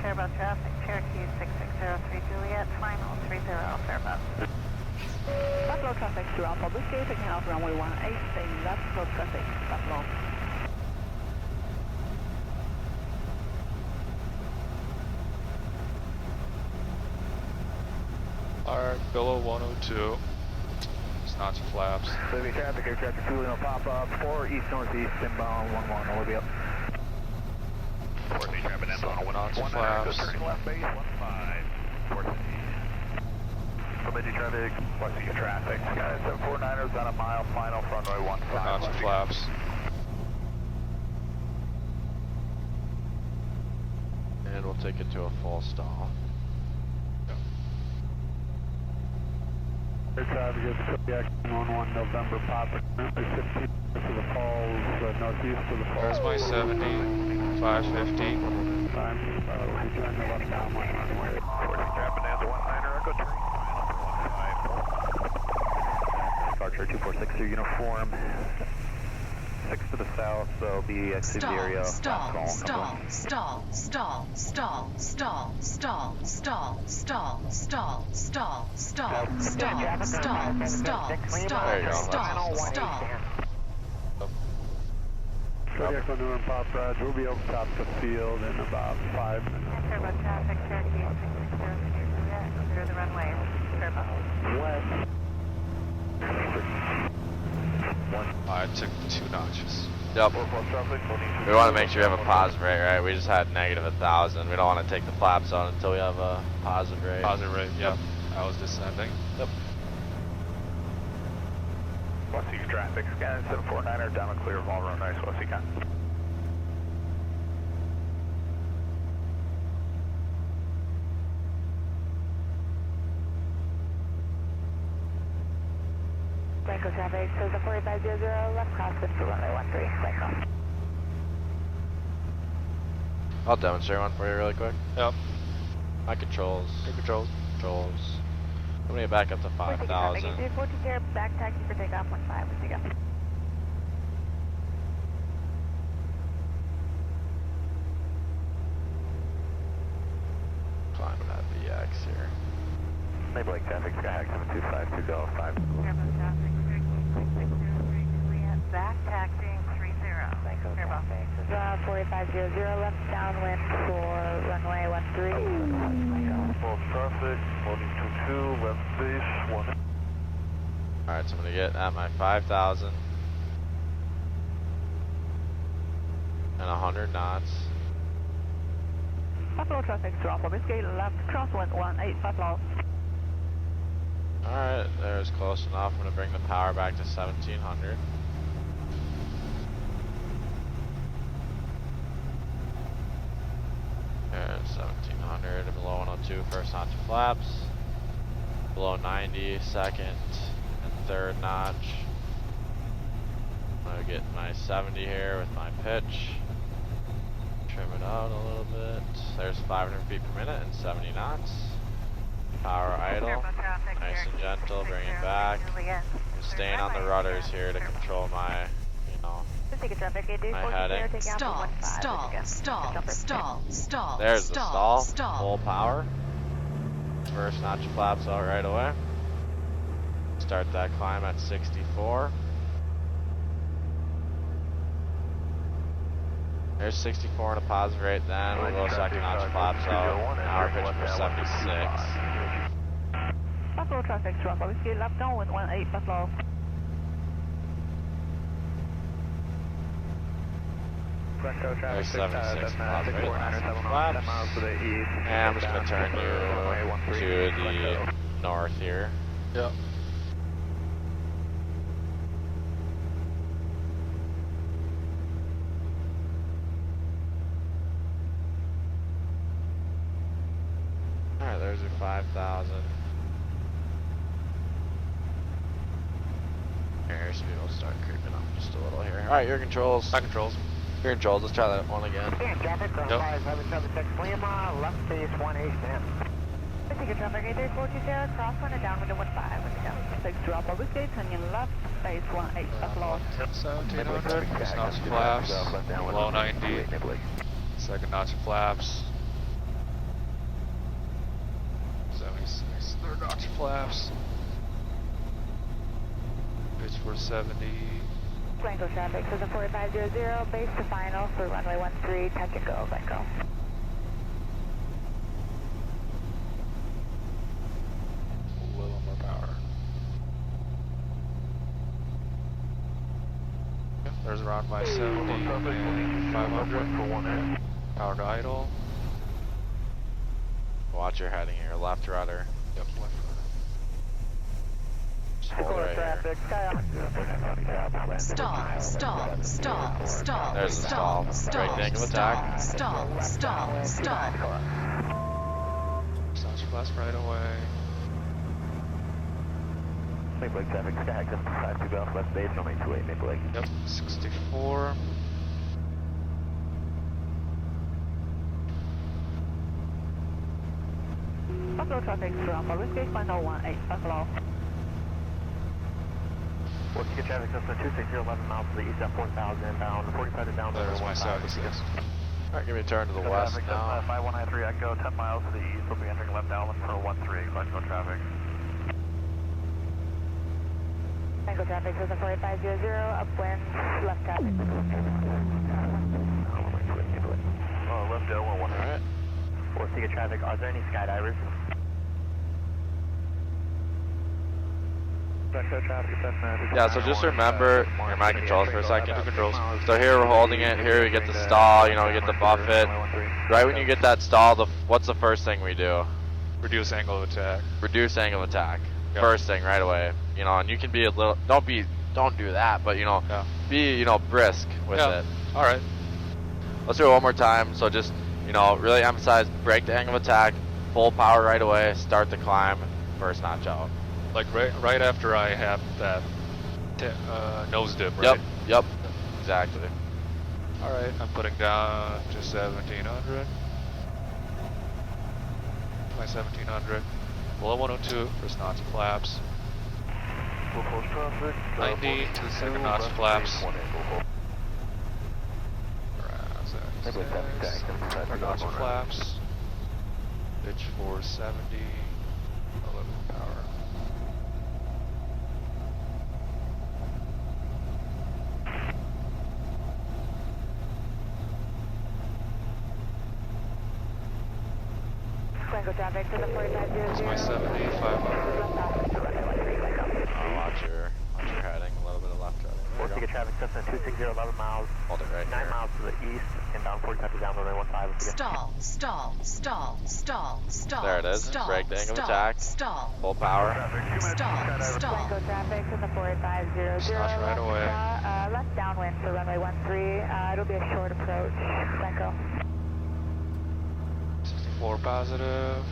Fairbow traffic, Cherokee 6603 Juliet, final 30, Fairbow. Buffalo traffic to Alpha Whiskey, taking off runway 18, staying left, slow traffic, Buffalo. Alright, below 102. It's not flaps. Heavy traffic, air traffic 2 will pop up, 4 east-northeast, inbound 11, over the up. Northeast traffic inbound, Not 19, flaps. turning left base, 15. Northeast. Committee traffic, watching your traffic. Sky 749ers on a mile final, runway 15. Not flaps. And we'll take it to a full stall. Air traffic is Kodiak 11 November Papa, currently 15 to the falls, northeast of the falls. There's my 70, 550. Time, we'll be turning the left downwind runway. Bonanza 19er, Echo 3, final 15. Archer 2460 uniform. 6 to the south, so I'll be exiting the area. Stall, stall, stall, stall, stall, stall, stall, stall, stall, stall, stall, stall, stall, stall, stall, stall, There you go. stall, stall. Kodiak 11 Pop Raj, we'll be over top the field in about 5 minutes. Fairbow traffic, Cherokee 6603 Juliet, clear the runway, Fairbow. West. I took 2 notches. Yep. We want to make sure we have a positive rate, right? We just had negative 1,000. We don't want to take the flaps on until we have a positive rate. Positive rate, yep. I was descending. Yep. West traffic, scan 749er, down and clear of all runways, West Econ. Echo traffic, so the 4500 left crosswind for runway 13, Echo. I'll demonstrate one for you really quick. Yep. My controls. Good controls. Controls. I'm gonna get back up to 5,000. 14 care, back taxi for takeoff 15, let's go. Climbing that VX here. Enabling traffic, Skyhawk 725 to go 5. Fairbow traffic, Cherokee 6603 Juliet, back taxiing 30, Fairbow. 4500 left downwind for runway 13. Full traffic, 122, left base, 1. Alright, so I'm gonna get at my 5,000 and 100 knots. Buffalo traffic, Alpha Whiskey, left crosswind 18, Buffalo. Alright, there's close enough. I'm gonna bring the power back to 1700. There's 1700, below 102, first notch of flaps. Below 90, second and third notch. I'm gonna get my 70 here with my pitch. Trim it out a little bit. There's 500 feet per minute and 70 knots. Power idle, nice and gentle, bring it back. I'm staying on the rudders here to control my, you know, my heading. Stall, stall, stall, stall, stall. There's the stall, stall. full power. First notch of flaps out right away. Start that climb at 64. There's 64 in a positive rate then. We'll go second notch of flaps out. Now we're pitching for 76. Buffalo traffic, Toronto Whiskey, left downwind 18 Buffalo. There's 76 in a positive rate. Flaps. And I'm just going to turn you to the north here. Yep. Alright, there's your 5,000. Airspeed will start creeping up just a little here. Alright, your controls. My controls. Your controls, let's try that one again. Traffic from 5776 Lima, left base 1810. Ticket traffic 8420, cross one and downwind to 15 with the down. 6 drop over gate, turning left, base 18 Buffalo. 1700, first notch of flaps. Below 90. Second notch of flaps. 76, third notch of flaps. Pitch for 70. Blanco traffic, so the 4500, base to final for runway 13, touch and go, Blanco. A little more power. Yep, there's around my 70 and 500. Power to idle. Watch your heading here, left rudder. Yep, left rudder. Just hold right here. Stall, stall, stall, stall. There's the stall. Right angle of attack. Stall, stall, stall. Notch flaps right away. Maple Lake traffic, sky access 52 Golf, left base, runway 28 Maple Lake. Yep, 64. Buffalo traffic, Toronto Whiskey, final 18 Buffalo. We'll ticket traffic system 260, 11 miles to the east at 4,000 inbound, 45 to down. There's my 76. Alright, give me a turn to the west now. 5193 Echo, 10 miles to the east, we'll be entering left downwind for 13, Glasgow traffic. Blanco traffic, so the 4500, upwind, left traffic. Left downwind 1. Alright. We'll ticket traffic, are there any skydivers? Yeah, so just remember your mind controls for a second. So here we're holding it, here we get the stall, you know, we get the buffet. Right when you get that stall, what's the first thing we do? Reduce angle of attack. Reduce angle of attack. Yep. First thing right away. You know, and you can be a little, don't do that, but you know, be, you know, brisk with it. Alright. Let's do it one more time. So just, you know, really emphasize, break the angle of attack, full power right away, start the climb, first notch out. Like right after I have that nose dip, right? Yep, exactly. Alright, I'm putting down to 1700. My 1700. Below 102, first notch of flaps. 90 to the second notch of flaps. Third notch of flaps. Pitch 470. 11 power. Blanco traffic, so the 4500. This is my 70, 500. Watch your heading, a little bit of left rudder. We'll ticket traffic system 260, 11 miles. Hold it right 9 here. miles to the east, inbound 45 to down runway 15. Stall, stall, stall, stall, stall. There it is. Stall, Break the angle of stall, attack. Stall. Full power. Stall, stall. Echo traffic to the 4500. Starts right away. Left downwind for runway 13. It'll be a short approach. Echo. 64 positive.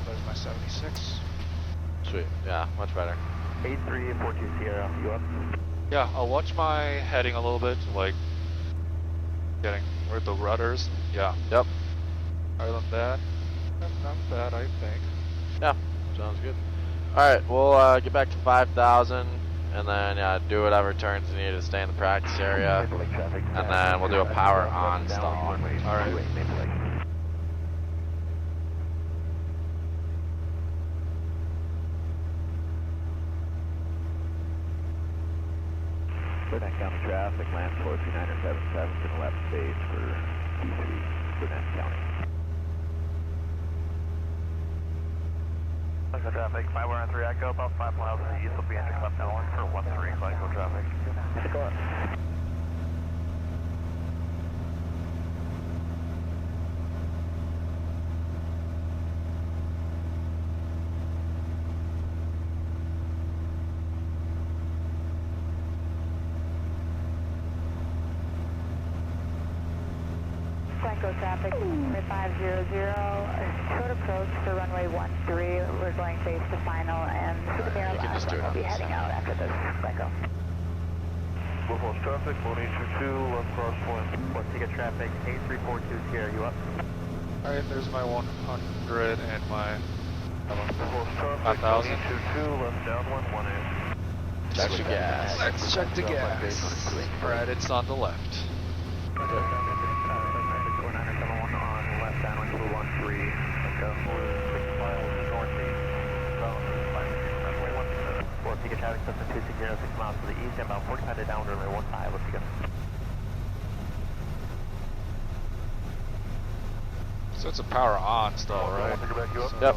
There's my 76. Sweet. Yeah, much better. 8342 Sierra, you up? Yeah, I'll watch my heading a little bit, like getting where the rudders. Yeah. Yep. Other than that, not bad, I think. Yeah, sounds good. Alright, we'll get back to 5,000 and then do whatever turns you need to stay in the practice area. And then we'll do a power on stall. Alright. Burnett County traffic, land 43977 to the left base for T3, Burnett County. Echo traffic, 513 Echo, about 5 miles to the east will be entering left downwind for 13 Echo traffic. Echo traffic, 500. Short approach for runway 13. We're going base to final, and the You can just do it we'll on be this heading side. out after this. Echo. Buffalo's traffic, 1822, left crosswind. Let's take a traffic, 8342 Sierra, you up? Alright, there's my 100 and my Buffalo's traffic, 5,000. 1822, left downwind, 18. Check the gas. Let's check the gas. Alright, it's on the left. Downwind 213, Echo 6 miles northeast, runway 17. We'll take a traffic substance 260, 6 miles to the east, and about 45 to down runway 15, let's go. So it's a power on stall, right? Yep.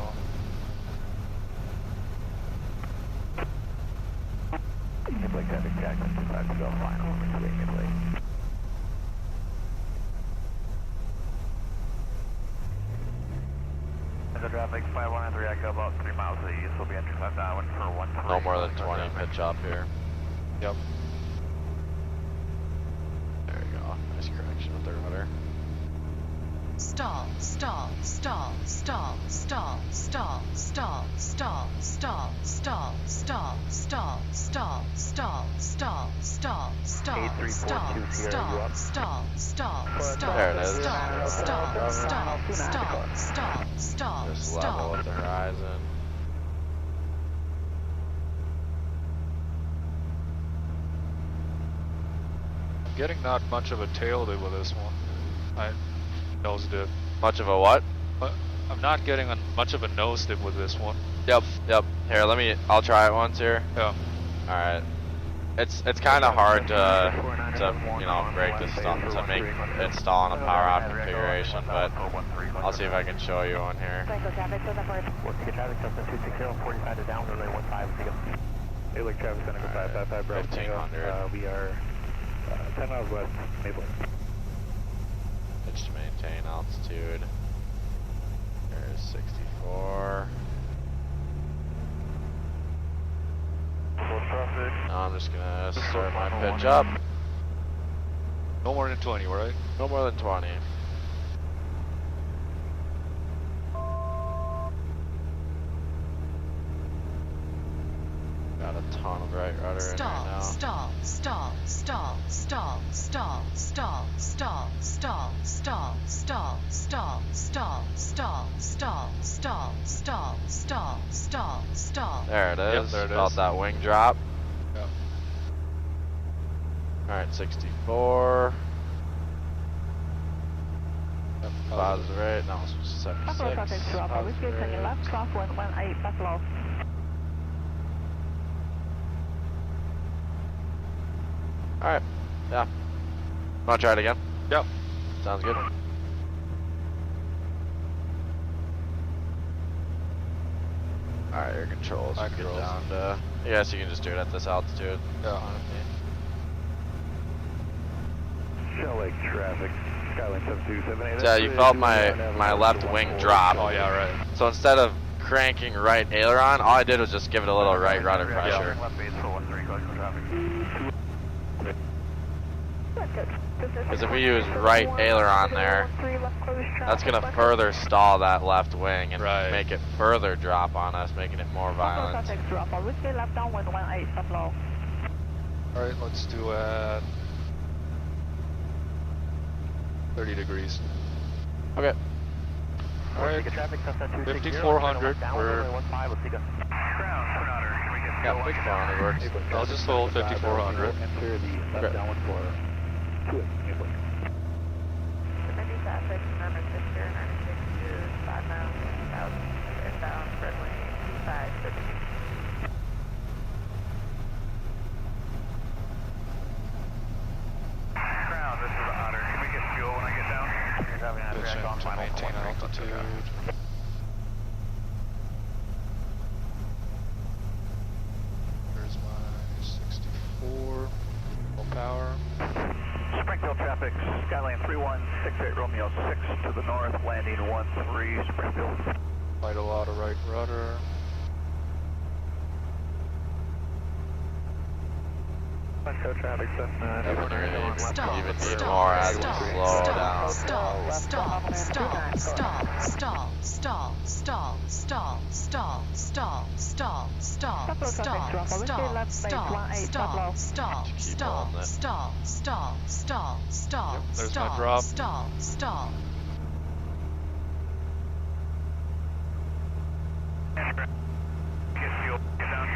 Midway traffic, Jackson 25 to go final, Midway. Echo traffic, 513 Echo, about 3 miles to the east, will be entering left downwind for 13. No more than 20 pitch up here. Yep. There you go. Nice correction with the rudder. Stall, stall, stall, stall, stall, stall, stall, stall, stall, stall, stall, stall, stall, stall, stall, stall, stall, 8342 Sierra, you up? stall, stall, stall, There it is. stall, stall, stall, stall, stall, stall, Just level with the horizon. I'm getting not much of a tail dip with this one. I nose dip. Much of a what? I'm not getting much of a nose dip with this one. Yep, yep. Here, I'll try it once here. Yeah. Alright. It's kind of hard to break this stuff to make it stall in a power out configuration, but I'll see if I can show you one here. Echo traffic to the 4. We'll take a traffic substance 260, 45 to down runway 15, let's go. Hey, traffic center 555, Bravo. 1500. We are 10 miles west, Maple. Pitch to maintain altitude. There's 64. Now I'm just gonna start my pitch up. No more than 20, right? No more than 20. Got a ton of right rudder in right now. Stall, stall, stall, stall, stall, stall, stall, stall, stall, stall, stall, stall, stall, stall, stall, stall, stall, stall, stall. There it is. Yep, there it Felt is. that wing drop. Yep. Alright, 64. Yep. Positive rate. Now it's Buffalo 76. traffic to Alpha. Whiskey Positive taking rate. left, crosswind 18, Buffalo. Alright. Yeah. Wanna try it again? Yep. Sounds good. Alright, your controls. My Get controls. down to. I guess you can just do it at this altitude. Yeah. Shell Lake traffic, Skyline 7278. Yeah, you felt my left wing drop. Oh yeah, right. So instead of cranking right aileron, all I did was just give it a little right rudder pressure. Because if we use right aileron there, that's going to further stall that left wing and Right. make it further drop on us, making it more violent. Alright, let's do 30 degrees. Okay. Alright, 5400 for... Yeah, 5400 works. I'll just hold 5400. Enter the left downwind for 2 input. Ground, this is Otter. Can we get fuel when I get down? You're having a Pitching direct on to final maintain point. altitude. There's my 64. Full power. Springfield traffic, Skyline 3168 Romeo 6 to the north, landing 13 Springfield. Quite a lot of right rudder. Springfield traffic, Cessna. Yeah, when you're gonna Stop, even need stop, more as we stop, slow down. stop, stop, stop, stop, stop, stop, stop, stop, stop, stop, stop, stop, stop, stop, stop, stop, stop, stop, Keep holding it. stop, stop, stop, stop, Yep, there's my stop, drop. stop, stop. Get fuel, get down.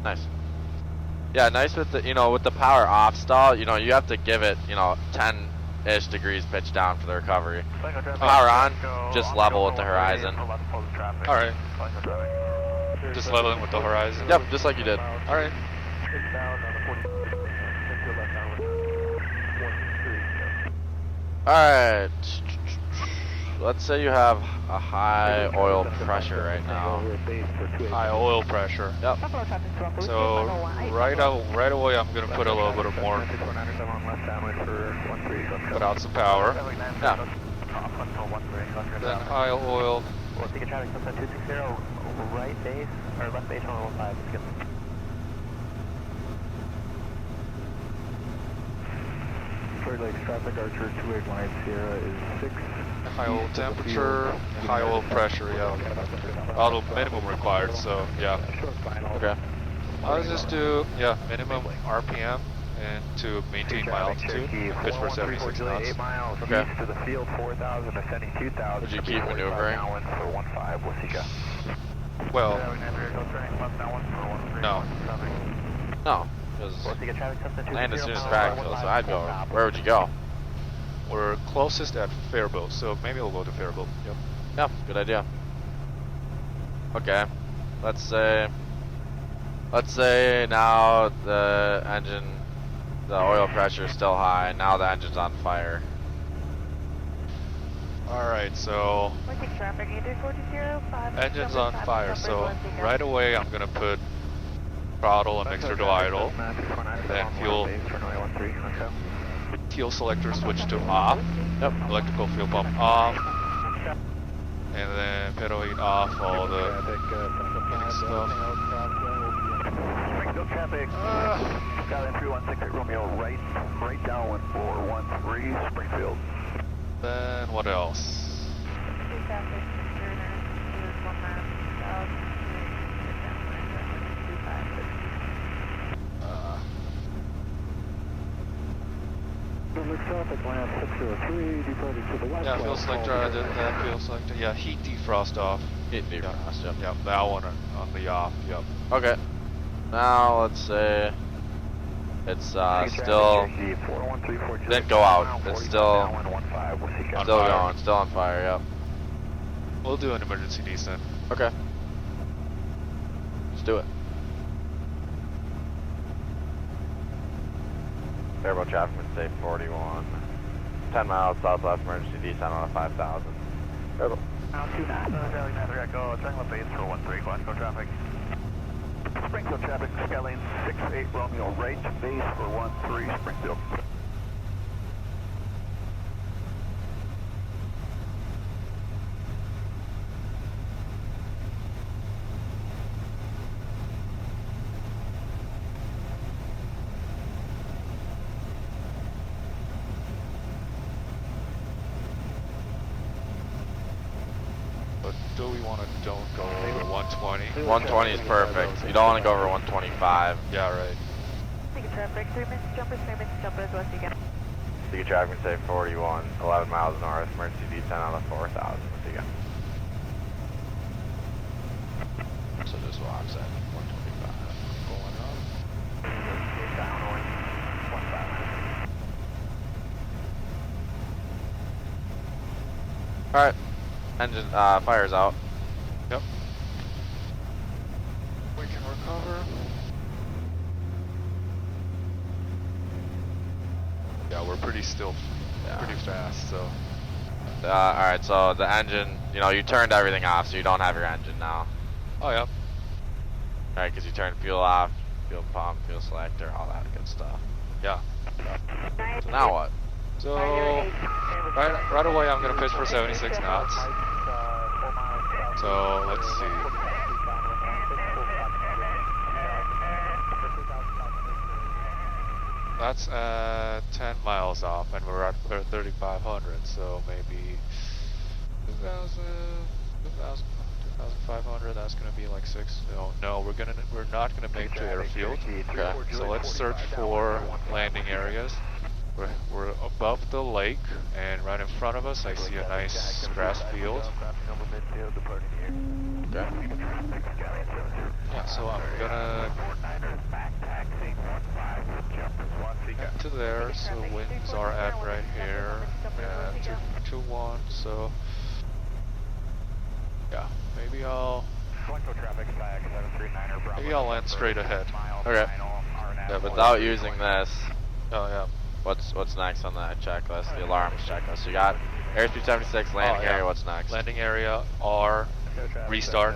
Nice. Yeah, nice with the, with the power off stall, you have to give it, 10-ish degrees pitch down for the recovery. Power on, just level with the horizon. Alright. Just leveling with the horizon. Yep, just like you did. Alright. Alright. Let's say you have a high oil pressure right now. High oil pressure. Yep. So right away I'm gonna put a little bit of more. Put out some power. Yeah. Then high oil. We'll take a traffic sunset 260, right base, or left base 115, let's get Detroit Lakes traffic, Archer 2818 Sierra is 6. High oil temperature, high oil pressure, yeah. Auto minimum required, so yeah. Okay. I'll just do, minimum RPM and to maintain my altitude. Pitch for 76 knots. 8 miles Okay. east to the field, 4,000, ascending 2,000. Would you keep maneuvering? Downwind for 15, we'll see you. Well, no. No, because We'll take a traffic sunset land as soon as 260, practical, so I'd go. Where would you go? We're closest at Faribault, so maybe we'll go to Faribault. Yep. Yeah, good idea. Okay. Let's say now the engine, the oil pressure is still high. Now the engine's on fire. Alright, so engine's on fire, so right away I'm gonna put throttle and mixture to idle, then fuel selector switch to off, electrical fuel pump off, and then pedal 8 off, all the stuff. Springfield traffic, Skyline 3168 Romeo, right downwind for 13 Springfield. Then what else? Yeah, fuel selector, I did that, fuel selector. Yeah, heat defrost off. Heat defrost, yep. Yep, that one on the off, yep. Okay. Now let's say it's still didn't go out. It's still going, still on fire. Yep. We'll do an emergency descent. Okay. Let's do it. Variable traffic would say 41. 10 miles southwest, emergency descent on a 5000. Hello. Now 29, Valley Nether Echo, Tango base for 13, Glasgow traffic. Springfield traffic, Skylane 68 Romeo right, base for 13, Springfield. But do we want to don't go over 120? 120 is perfect. You don't want to go over 125. Yeah, right. Take a traffic, 3 minutes jumpers, west again. Secret traffic say 41, 11 miles north, emergency descent on a 4000. See ya. So just watch that 125 going on. Alright, engine fire's out. Yep. We can recover. Yeah, we're pretty still, pretty fast, so. Alright, so the engine, you know, you turned everything off, so you don't have your engine now. Oh, yeah. Alright, because you turned fuel off, fuel pump, fuel selector, all that good stuff. Yeah. So now what? So, right away I'm going to pitch for 76 knots. So, let's see. That's 10 miles off, and we're at 3,500, so maybe 2,500. That's gonna be like 6. No, we're not gonna make to airfield. Okay. So let's search for landing areas. We're above the lake, and right in front of us, I see a nice grass field. Okay. Yeah, so I'm gonna get to there, so winds are at right here, yeah, 221, so yeah, maybe I'll land straight ahead. Okay. Yeah, without using this, Oh yeah. what's next on that checklist? The alarms checklist. So you got airspeed 76, landing area, what's next? Landing area, R, restart.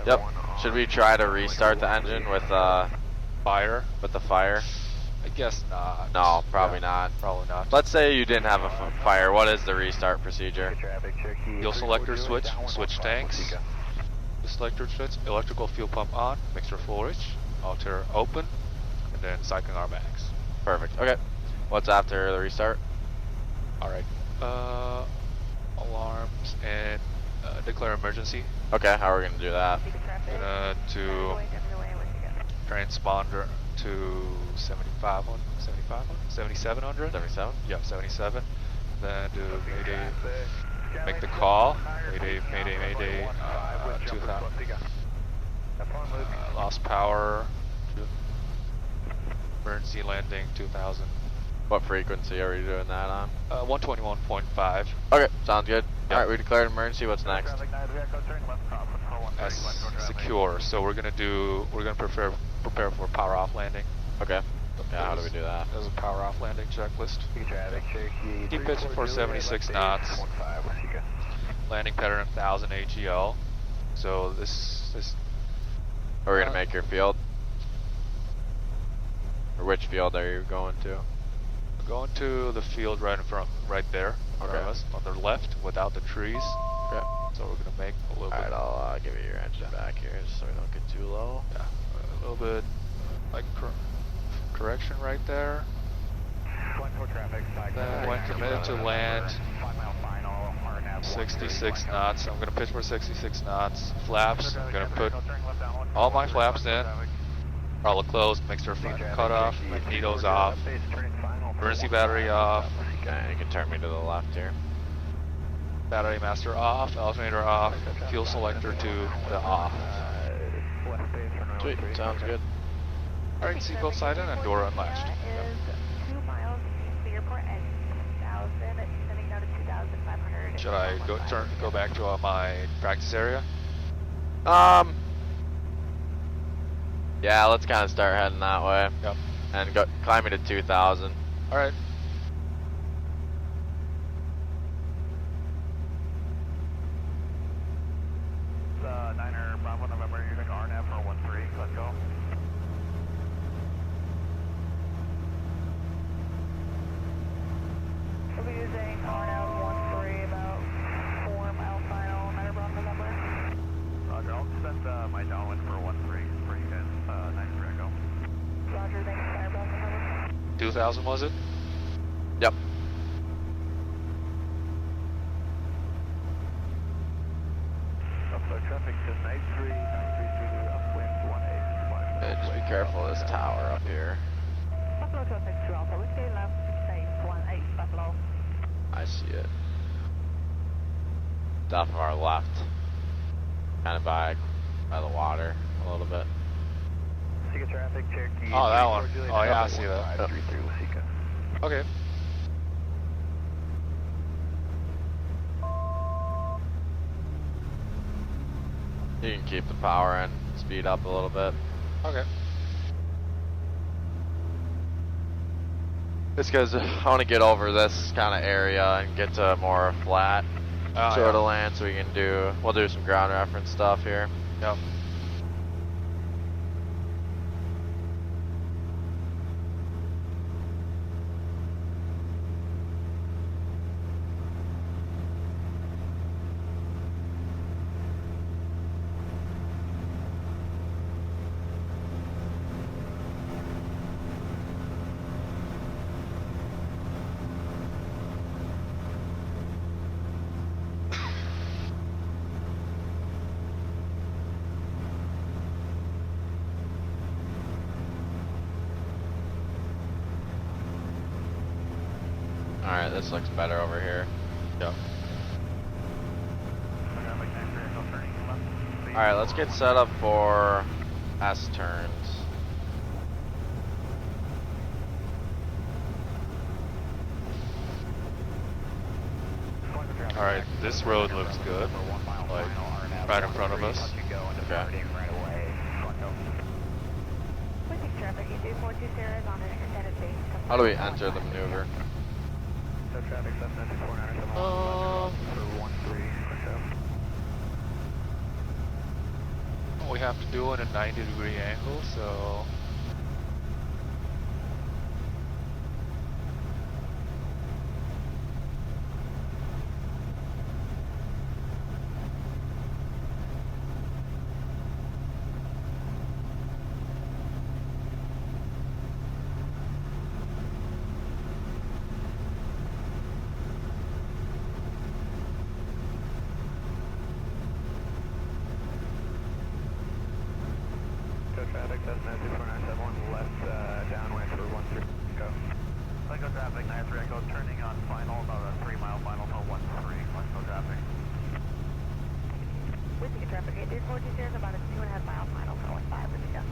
Yep. Should we try to restart the engine with Fire. with the fire? I guess not. No, probably not. Probably not. Let's say you didn't have a fire. What is the restart procedure? Fuel selector switch, switch tanks. The selector switch, electrical fuel pump on, mixture forage, alter open, and then cycling our mags. Perfect. Okay. What's after the restart? Alright. Alarms and declare emergency. Okay, how are we gonna do that? Gonna do transponder to 7,500, 7,700? 77? Yeah, 77. Then do mayday, make the call. Mayday, 2,000. Lost power. Emergency landing 2,000. What frequency are we doing that on? 121.5. Okay, sounds good. Yep. Alright, we declared emergency. What's next? That's secure. So we're gonna prepare for power off landing. Okay. Yeah, how do we do that? There's a power off landing checklist. Keep pitching for 76 knots. Landing pattern 1000 AGL. So this. Are we gonna make your field? Or which field are you going to? We're going to the field right in front, right there, in front of us, on the left, without the trees. Okay. So we're gonna make a little Alright, bit. I'll give you your engine back here just so we don't get too low. Yeah, a little bit like correction right there. Then when committed to land 66 knots. I'm gonna pitch for 66 knots. Flaps. I'm gonna put all my flaps in. Throttle closed. Mixture cut off. Magnetos off. Emergency battery off. Okay, you can turn me to the left here. Battery master off. Alternator off. Fuel selector to the off. Sweet, sounds good. Alright, seatbelt side in and door unlatched. Is 2 miles east of the airport at 2,000, sending down to 2,500. Should I go back to my practice area? Yeah, let's kind of start heading that way. Yep. And go climbing to 2,000. Alright. my downwind for 13 for you guys, 9 Echo. Roger, thanks, Fireball. 2000 was it? Yep. Upload traffic to 93, 93 upwind 18. Yeah, just be careful of this tower up here. Buffalo traffic to Alpha, whiskey left, base 18, Buffalo. I see it. It's off of our left. Kind of by the water a little bit. Sika traffic, Cherokee. Oh, that one. Oh, yeah, I see that. 533 with Sika. Okay. You can keep the power in, speed up a little bit. Okay. It's because I want to get over this kind of area and get to more flat sort of land, so we'll do some ground reference stuff here. Yep. Alright, this looks better over here. Yep. Alright, let's get set up for S turns. Alright, this road looks good. Like, right in front of us. Okay. Whiskey traffic, E2420 is on an extended base. How do we enter the maneuver? So traffic, Cessna 249 for 13. We have to do it at a 90-degree angle, so... Traffic, Cessna 2497, left downwind for 13. Go. Echo traffic, 93 Echo, turning on final, about a 3-mile final to 13. Echo traffic. Whiskey traffic, E2420 is about a 2.5-mile final to 15 with Sika.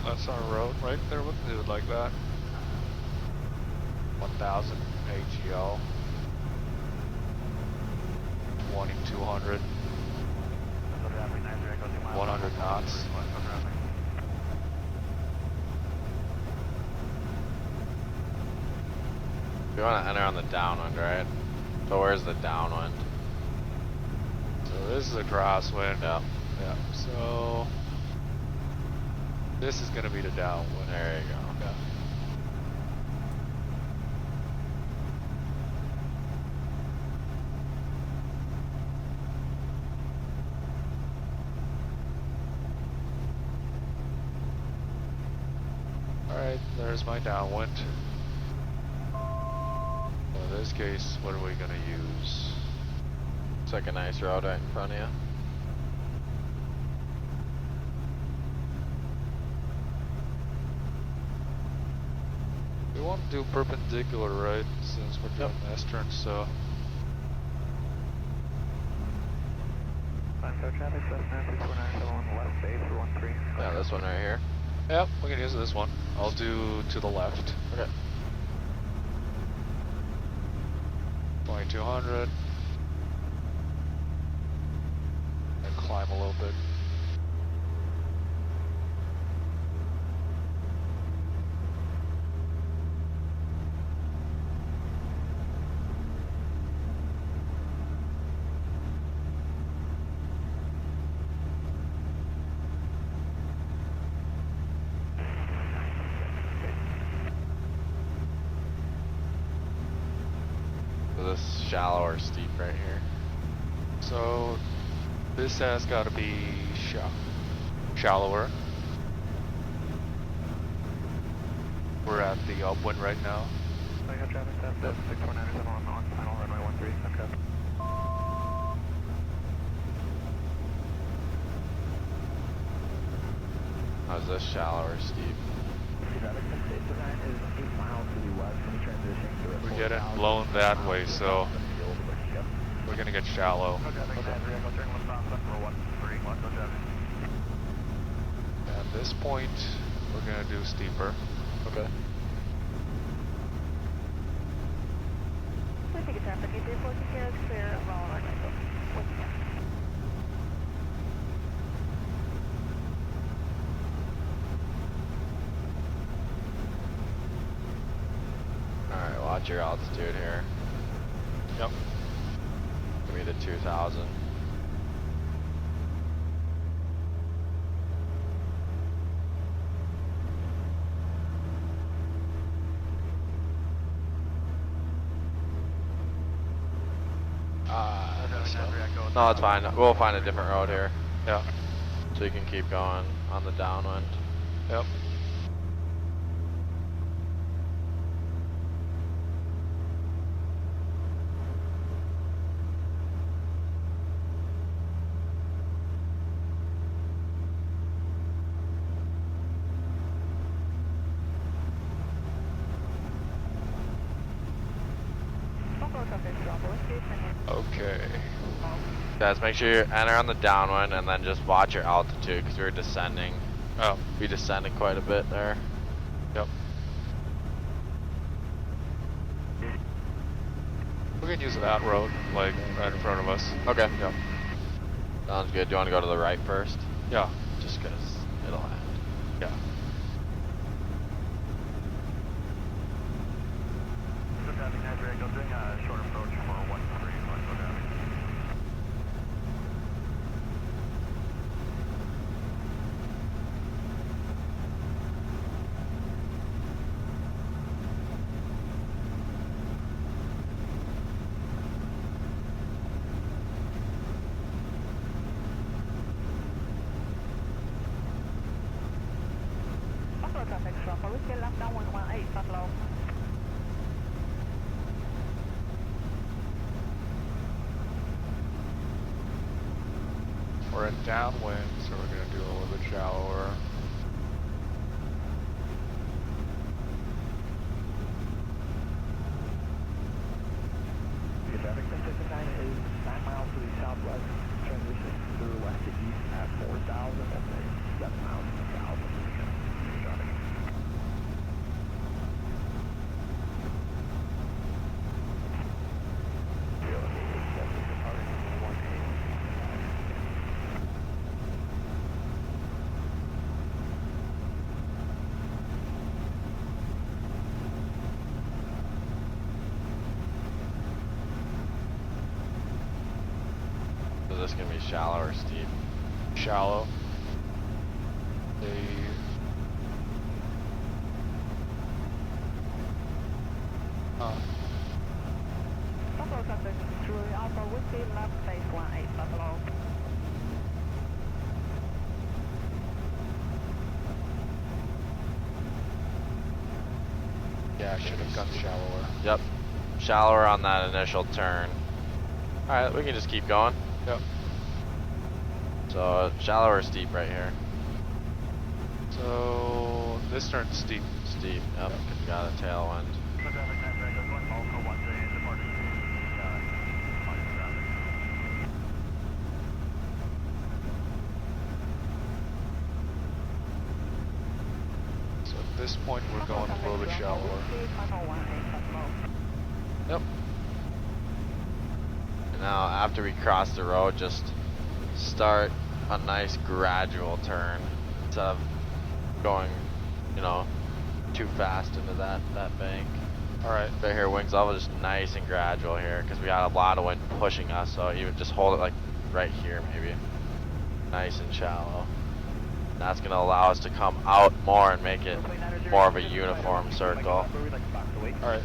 That's our road right there. We can do it like that. 1000 AGL. 2200. 100 knots. We want to enter on the downwind, right? So where's the downwind? So this is a crosswind. Yeah. Yeah. So this is going to be the downwind. There you go. Yeah. Alright, there's my downwind. In this case, what are we going to use? It's like a nice road right in front of you. We want to do perpendicular, right? Since we're doing S-turn, so... Echo traffic, Cessna 2497, left base for 13. Yeah, this one right here. Yep, we can use this one. I'll do to the left. Okay. 2200. And climb a little bit. this shallow or steep right here? So this has got to be shallower. We're at the upwind right now. I got traffic test at 649 is on final runway 13. Okay. How's this shallow or steep? Traffic test 829 is 8 miles to the west from the transition. We're getting blown that way, so we're gonna get shallow. At this point, we're gonna do steeper. Okay. We take a traffic, you do 40 carriage clear of all our vehicles. Alright, watch your altitude here. Yep. Give me the 2000. No, it's fine. We'll find a different road here. Yeah. So you can keep going on the downwind. Yep. Okay. Guys, make sure you enter on the downwind and then just watch your altitude because we're descending. Oh. We descended quite a bit there. Yep. We can use that road, like right in front of us. Okay. Yep. Sounds good. Do you want to go to the right first? Yeah. Just because it'll end. Yeah. Doing a short approach for 13. Traffic from Whiskey left down 118, Buffalo. We're in downwind, so we're gonna do a little bit shallower. The traffic test 59 is 9 miles to the southwest, transition to the west to east at 4,000 and then 7 miles to the south. Traffic. Is this going to be shallow or steep? Shallow. Buffalo traffic through Alpha Whiskey left base 18, Buffalo. Yeah, I should have gone shallower. Yep. Shallower on that initial turn. Alright, we can just keep going. Yep. So, shallow or steep right here? So this turn's steep. Steep, yep, because you got a tailwind. So at this point we're going a little bit shallower. Yep. And now after we cross the road, just start a nice gradual turn instead of going, you know, too fast into that bank. Alright. Right here, wings level, just nice and gradual here because we got a lot of wind pushing us, so even just hold it like right here maybe. Nice and shallow. That's going to allow us to come out more and make it more of a uniform circle. Alright.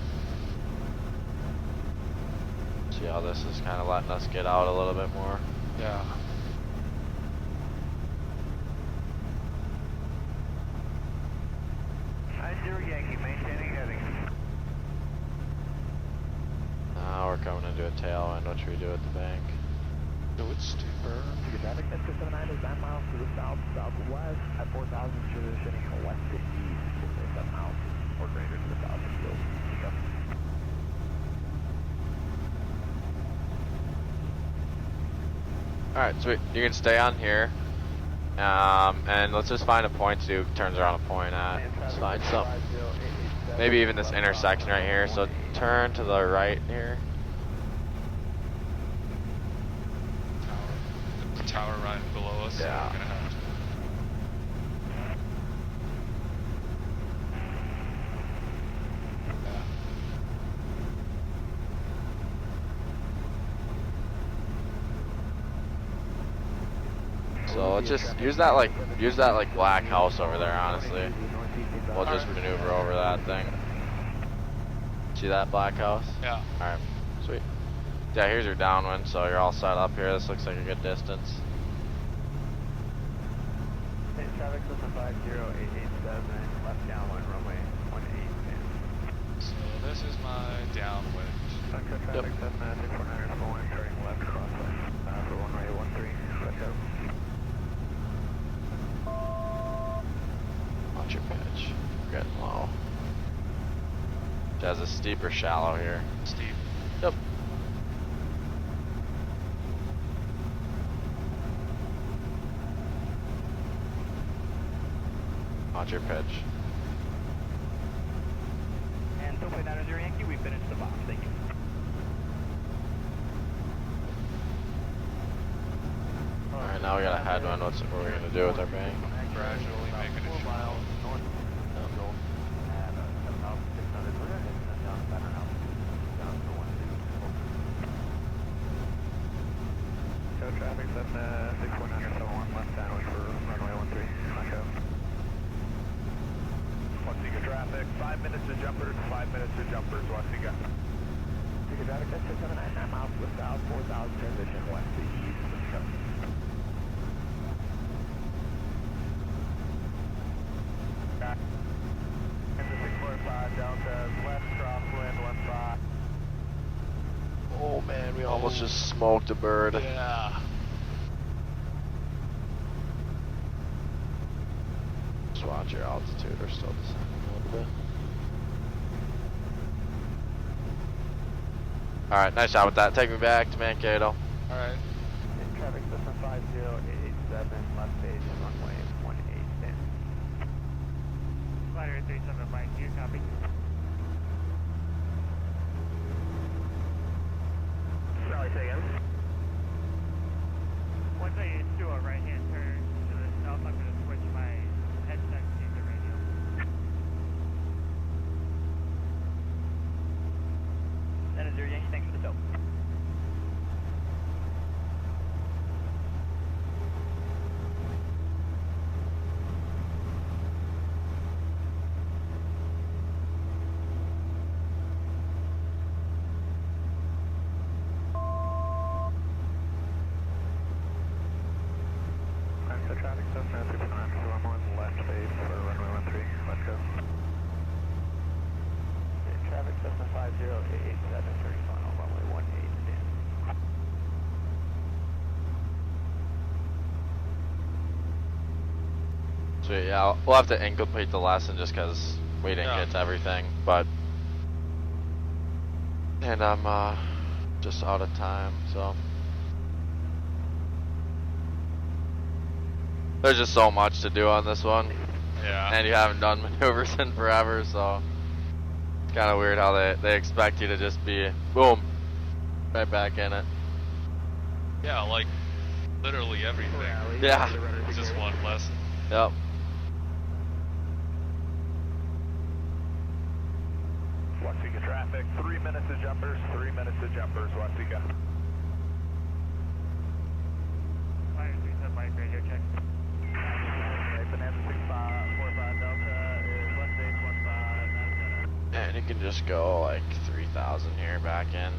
See how this is kind of letting us get out a little bit more. Yeah. Yankee, maintaining heading. Now we're coming into a tailwind, which we do at the bank. No, it's steeper. Traffic 1079 is 9 miles to the south-southwest at 4,000, transitioning west to east, 7 miles or greater to the south of the field. Alright, sweet. You can stay on here. And let's just find a point to do turns around a point at. Let's find something. Maybe even this intersection right here. So turn to the right here. The tower right below us. So Yeah. we're gonna have to. So let's just use that like black house over there, honestly. We'll just maneuver over that thing. See that black house? Yeah. Alright, sweet. Yeah, here's your downwind, so you're all set up here. This looks like a good distance. Traffic system 50887, left downwind, runway 18. So this is my downwind. Traffic 749 is going, turning left crossway for runway 13, let's go. Watch your pitch. We're getting low. It has a steep or shallow here. Steep. Yep. Watch your pitch. And so play 900 Yankee, we finished the box, thank you. Alright, now we got a headwind. What are we gonna do with our bank? Gradually making it shallow. Traffic 61971 left downwind for runway 13. Echo. Watsika traffic, 5 minutes to jumpers, 5 minutes to jumpers, Watsika. Watsika traffic 679, 9 miles to the south, 4,000 transition west to east. Echo. Into 645 Delta, left crosswind, left 5. Oh man, we almost just smoked a bird. Yeah. Just watch your altitude, we're still descending a little bit. Alright, nice job with that. Take me back to Mankato. Alright. Traffic system 50887, left stage, runway 18. Glider 37 Mike, do you copy? Sorry, say again. Once I do a right-hand turn to the south, I'm going to switch my headset to the radio. That is your Yankee, thanks for the tilt. Traffic 769, so I'm on left base for runway 13. Let's go. Traffic 75087, 30 final, runway 18, stand. Sweet, yeah, we'll have to incomplete the lesson just because we didn't get to everything, but... And I'm just out of time, so... There's just so much to do on this one. Yeah. And you haven't done maneuvers in forever, so it's kind of weird how they expect you to just be boom, right back in it. Yeah, like literally everything. Yeah. It's just one lesson. Yep. Watsika traffic, 3 minutes to jumpers, 3 minutes to jumpers, Watsika. Fire 37 Mike, radio check. Bonanza 6545 Delta is left base 15. And you can just go like 3,000 here back in.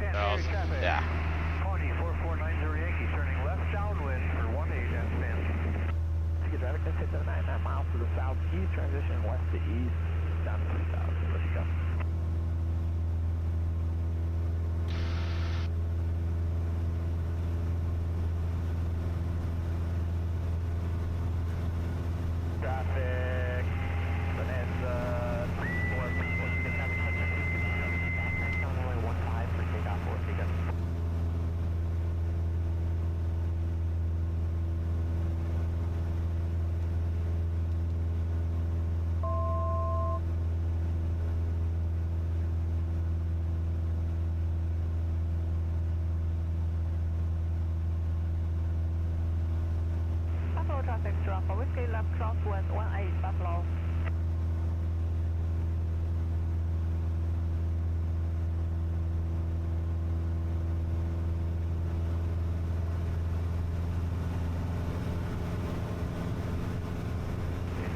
Yeah. 4490 Yankee, turning left downwind for 18 and stand. Ticket traffic, 1079 miles to the southeast, transition west to east, down to 3000. Let's go. Traffic, Bonanza, only 15 for takeoff, or takeoff. Buffalo traffic to Alpha Whiskey, left crosswind 18 Buffalo.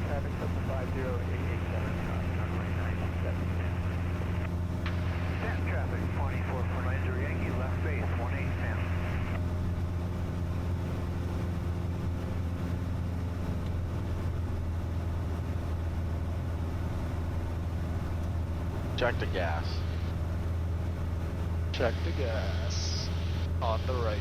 Traffic 750-887, runway 97. Stand traffic, 24490 Yankee, left base, 18 stand. Check the gas. Check the gas. On the right.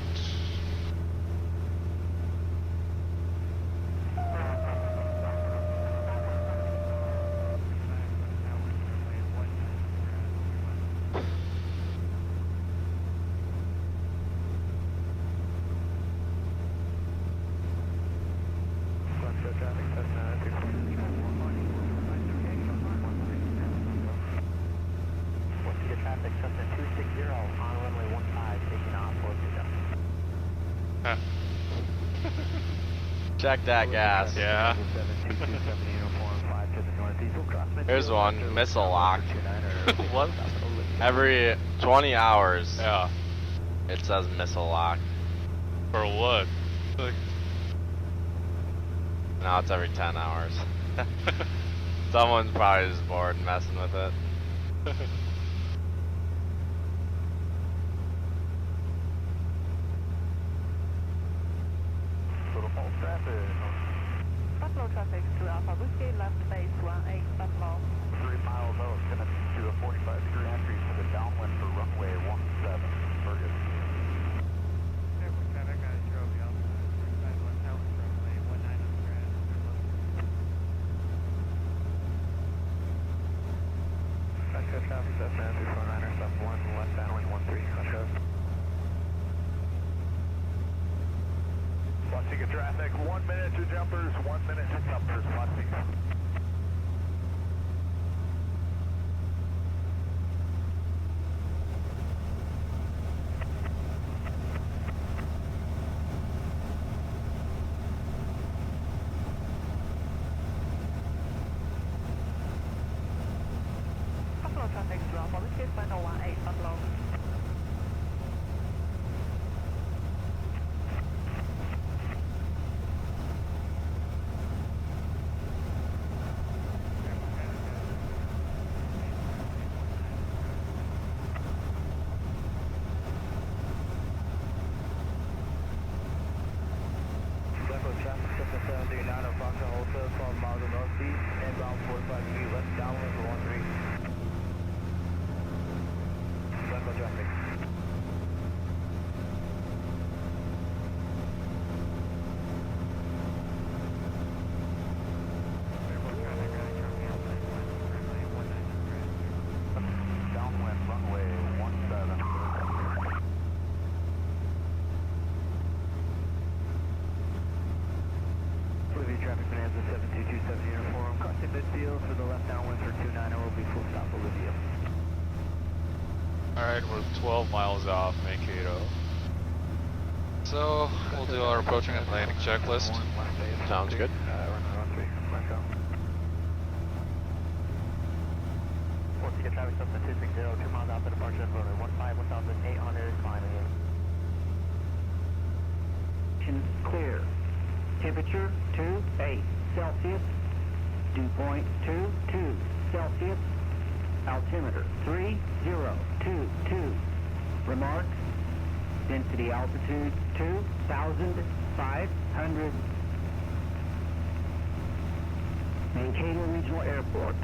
Traffic 796. What's the traffic? Cessna 260 on runway 15, taking off for pickup. Check that gas. Yeah. 7227 uniform 5 to the northeast. We'll cross Here's one, missile lock. What? Every 20 hours, Yeah. it says missile lock. For what? Like, Now it's every 10 hours. Someone's probably just bored and messing with it. Total false traffic. Buffalo traffic to Alpha Whiskey, left base 18 Buffalo. 3 miles out, gonna do a 45-degree entry to the downwind for runway 17, Fergus. Traffic, that's 349er, stop 1, left downwind 13, Hunter. Watch ticket traffic, 1 minute to jumpers, 1 minute to jumpers, watch ticket. Buffalo traffic to Alpha Whiskey, final 18 Buffalo. Buffalo traffic, 779 on Bronco Wholesale, 12 miles northeast, inbound 45 feet left downwind for 13. Buffalo traffic. Downwind runway 17. Olivia traffic Bonanza 7227 uniform, crossing midfield for the left downwind for 29 will be full stop Olivia. alright, we're 12 miles off Mankato. So, we'll do our approaching and landing checklist. Sounds good. Run 3, let's go. Once you get traffic up to 260, 2 miles out to departure of runway 15, 1800, climbing in. Clear. Temperature 28 Celsius. Dew point 22 Celsius. Altimeter 3022. Remain altitude 2,500. Mankato Regional Airport.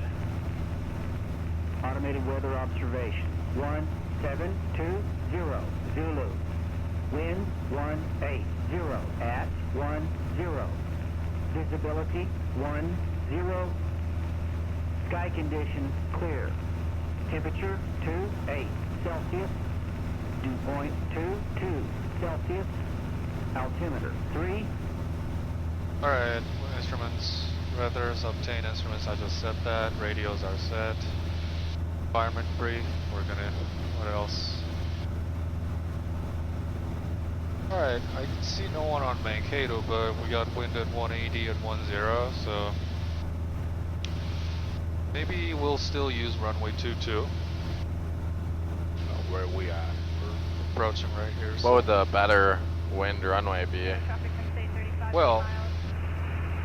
Automated weather observation. 1720 Zulu. Wind 180 at 10. Visibility 10. Sky conditions clear. Temperature 28 Celsius. Dew point 22 Celsius. Altimeter 3. Alright, instruments, weathers, obtain instruments, I just said that. Radios are set. Environment brief, we're gonna, what else? Alright, I can see no one on Mankato, but we got wind at 180 and 10, so maybe we'll still use runway 22. Where are we at? We're approaching right here. What would the better wind runway be? Traffic from state 35 Well, miles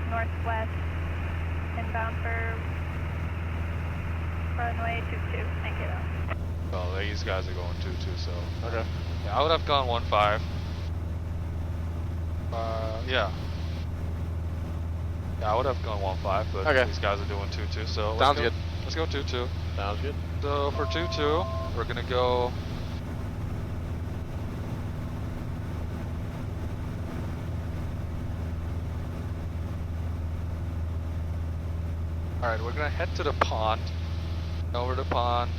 northwest, inbound for runway 22, Mankato. well, these guys are going 22, so. Okay. Yeah, I would have gone 15. Yeah. Yeah, I would have gone 15, but Okay. these guys are doing 22, so Sounds good. Let's go 22. Sounds good. So for 22, we're gonna go. All right, we're gonna head to the pond. Over the pond,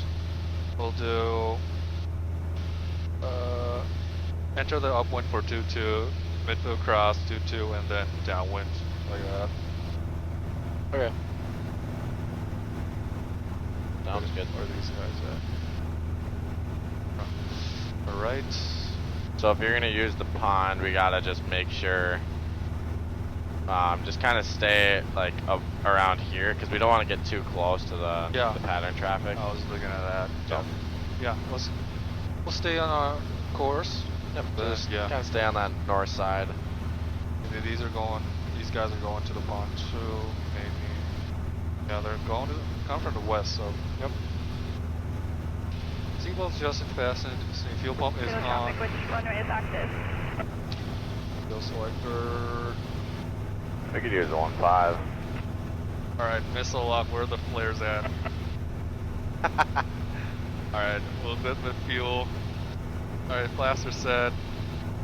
we'll do. Enter the upwind for 22, midfield cross 22, and then downwind like that. Okay. Sounds good. Where are these guys at? Alright. So if you're gonna use the pond, we gotta just make sure, just kind of stay like up around here because we don't want to get too close to the pattern traffic. I was looking at that. So Yeah, we'll stay on our course. yep, just yeah. kind of stay on that north side. Maybe these guys are going to the pond too. Maybe. Yeah, they're going to come from the west. So yep. Seatbelt's just fastened. See, fuel pump is Kilo on. traffic, which runway is active? Fuel selector. We could use a 15. Alright, missile lock, where are the flares at? Alright, we'll get the fuel. Alright, flaps are set.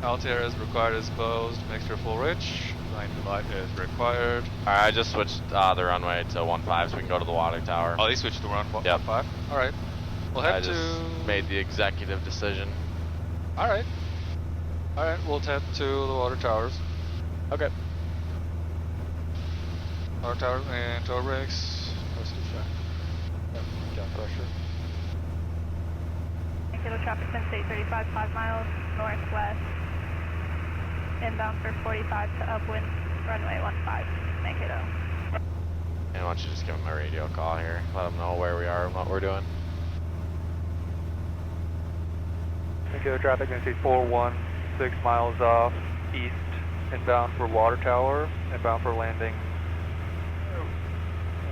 Altair is required exposed. Mixture full rich. Line light is required. Alright, I just switched the runway to 15 so we can go to the Watertower. Oh, they switched to run 15? Yep. Alright. We'll head I just made the executive decision. Alright. Alright, we'll head to the water towers. Okay. Water towers and tow brakes. Let's do check. Yep, got pressure. Kilo traffic from state 35, 5 miles northwest, inbound for 45 to upwind, runway 15, Mankato. And why don't you just give him a radio call here? Let him know where we are and what we're doing. Mankato traffic, going to see 416 miles off east, inbound for Watertower, inbound for landing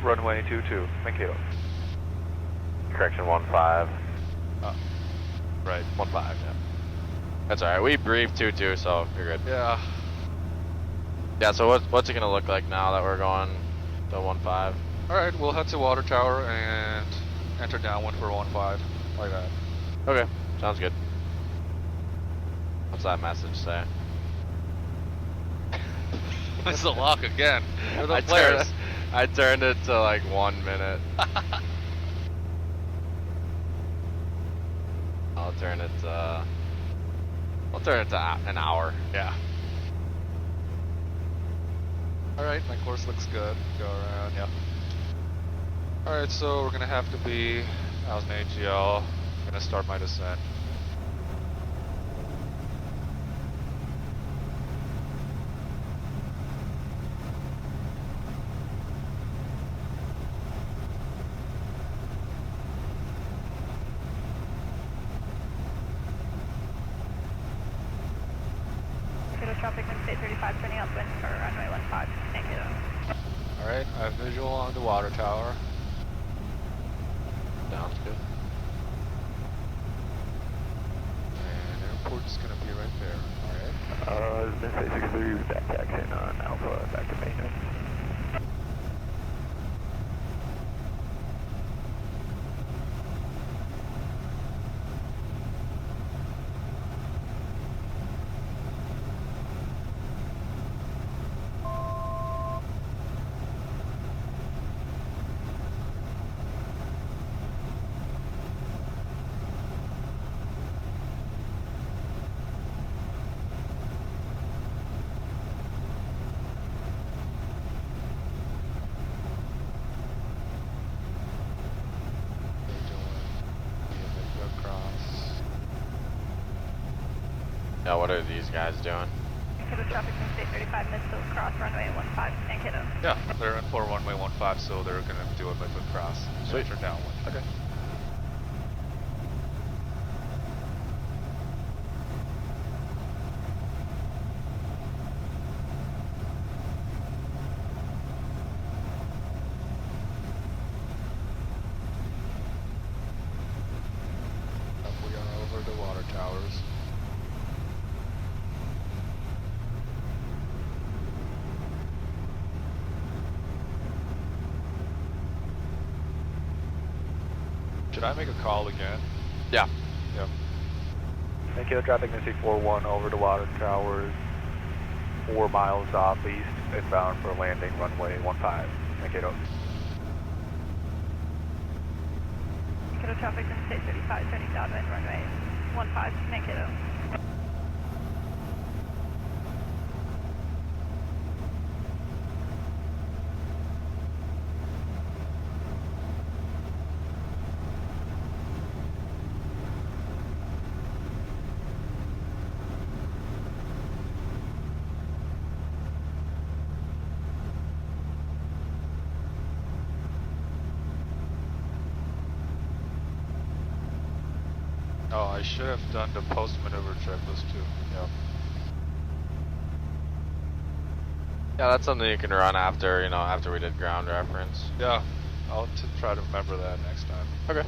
runway 22, Mankato. Correction 15. Right. 15, yeah. That's alright, we briefed 22, so you're good. Yeah. Yeah, so what's it gonna look like now that we're going to 15? Alright, we'll head to water tower and enter downwind for 15, like that. Okay, sounds good. What's that message say? It's the lock again. Where are the flares? I turned it to like 1 minute. I'll turn it to an hour. Yeah. Alright, my course looks good. Go around, yeah. Alright, so we're gonna have to be out in AGL. I'm gonna start my descent. Traffic from state 35 turning upwind for runway 15, Mankato. Alright, I have visual on the water tower. Sounds good. And airport's gonna be right there. Alright. Midday 63, back taxiing on Alpha, back to maintenance. Yeah, what are these guys doing? Kiddo traffic from State 35 mid, so cross runway 15 and Kiddo. Yeah, they're in for runway 15, so they're gonna do it by foot cross. Sweet. Turn downwind. Okay. We are over the water towers. Should I make a call again? Yeah. Yep. Thank you, traffic Missy 41 over to Water Towers, 4 miles off east, inbound for landing runway 15. Thank you. Kiddo traffic from State 35 turning downwind runway 15 and Kiddo. Oh, I should have done the post-maneuver checklist too. Yeah. Yeah, that's something you can run after, you know, after we did ground reference. Yeah, I'll try to remember that next time. Okay.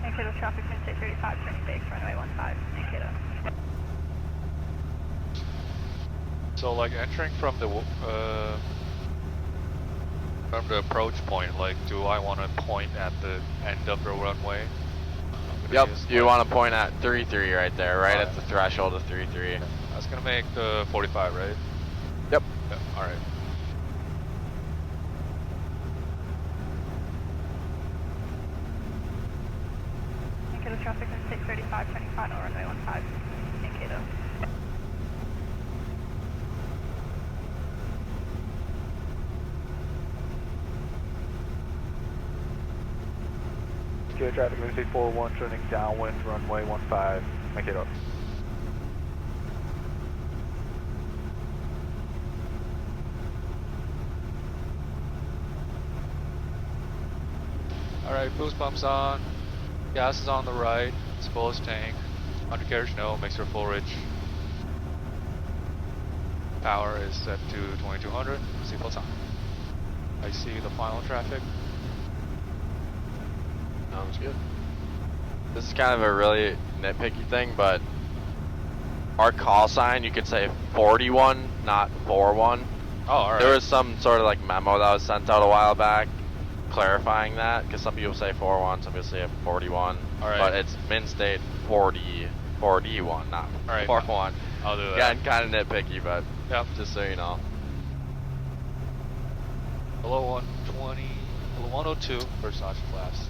And Kiddo traffic from State 35 turning base runway 15 and Kiddo. So like entering from the approach point, like do I want to point at the end of the runway? Yep, you want to point at 33 right there, right at the threshold of 33. That's gonna make the 45, right? Yep. Yeah, alright. And Kiddo traffic from State 35 turning final runway 15 and Kiddo. Kilo traffic Missy 41 turning downwind runway 15. Thank you. Alright, boost pumps on. Gas is on the right. It's full as tank. Undercarriage no, makes her full rich. Power is set to 2200. Seatbelts on. I see the final traffic. Sounds good. This is kind of a really nitpicky thing, but our call sign, you could say 41, not 41. Oh, alright. There was some sort of like memo that was sent out a while back clarifying that, because some people say 41, some people say 41. Alright. But it's min state 41, not Alright. 41. I'll do that. Yeah, kind of nitpicky, but Yep. just so you know. Below 120, below 102, first notch flaps.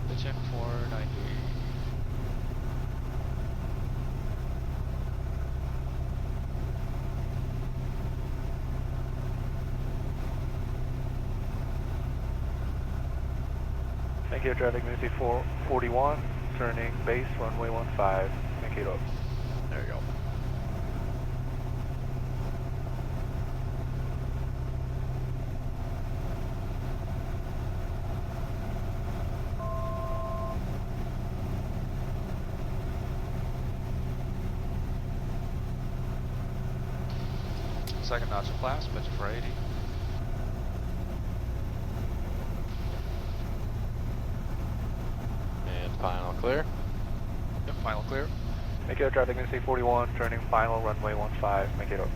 Pitch in 490. Thank you, traffic Missy 41 turning base runway 15. Thank you. There you go. second notch of flaps, pitching for 80. And final clear. Yep, final clear. Make it up, traffic Wednesday 41, turning final runway 15, make it up.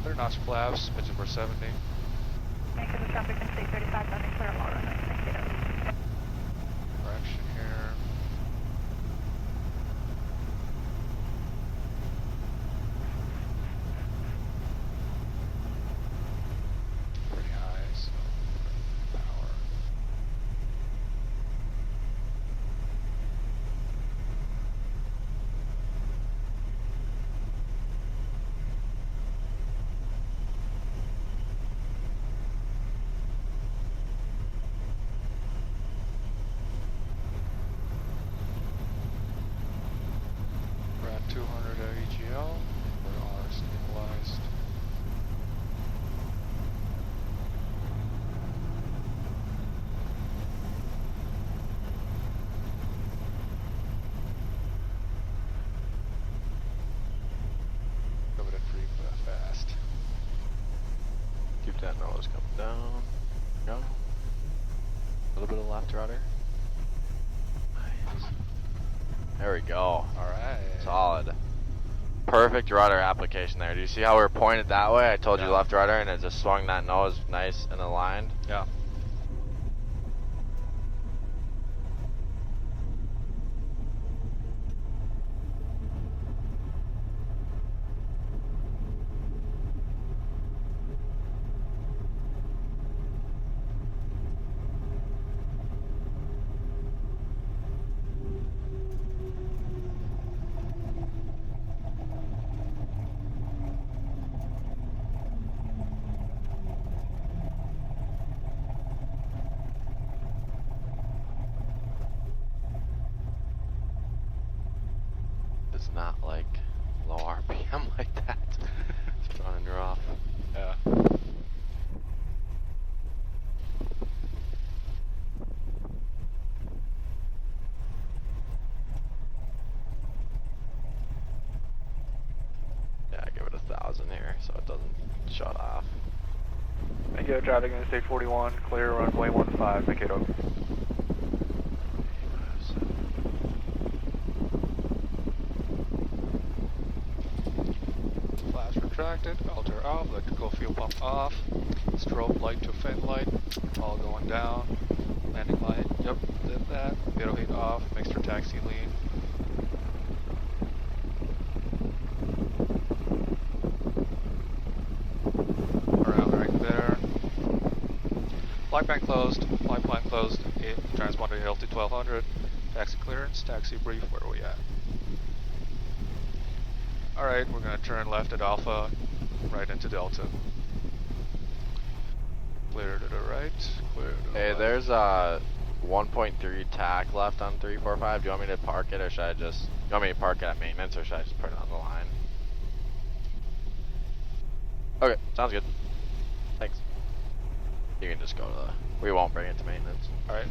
Third notch of flaps, pitching for 70. Make it a traffic Wednesday 35, running clear all runway, thank you. Correction here. Pretty high, so power. We're at 200 AGL. We are stabilized. Covered it free fast. Keep that nose coming down. Go. A little bit of left rudder. Nice. There we go. Alright. Solid. Perfect rudder application there. Do you see how we're pointed that way? I told you Yeah. left rudder and it just swung that nose nice and aligned. Yeah. Does not like low RPM like that. It's running rough. Yeah. Yeah, give it 1,000 here so it doesn't shut off. Make it up, traffic Wednesday 41, clear runway 15, make it up. Flaps retracted, alter off, electrical fuel pump off, strobe light to fin light, all going down, landing light, yep, did that, veto heat off, mixture taxi lean. Around right there. Flight plan closed, transponder LT 1200, taxi clearance, taxi brief, where are we at? Alright, we're gonna turn left at Alpha, right into Delta. Clear to the right, clear to the Hey, left. there's a 1.3 tack left on 345. Do you want me to park it or should I just, you want me to park it at maintenance or should I just put it on the line? Okay, sounds good. Thanks. You can just go to the, we won't bring it to maintenance. Alright.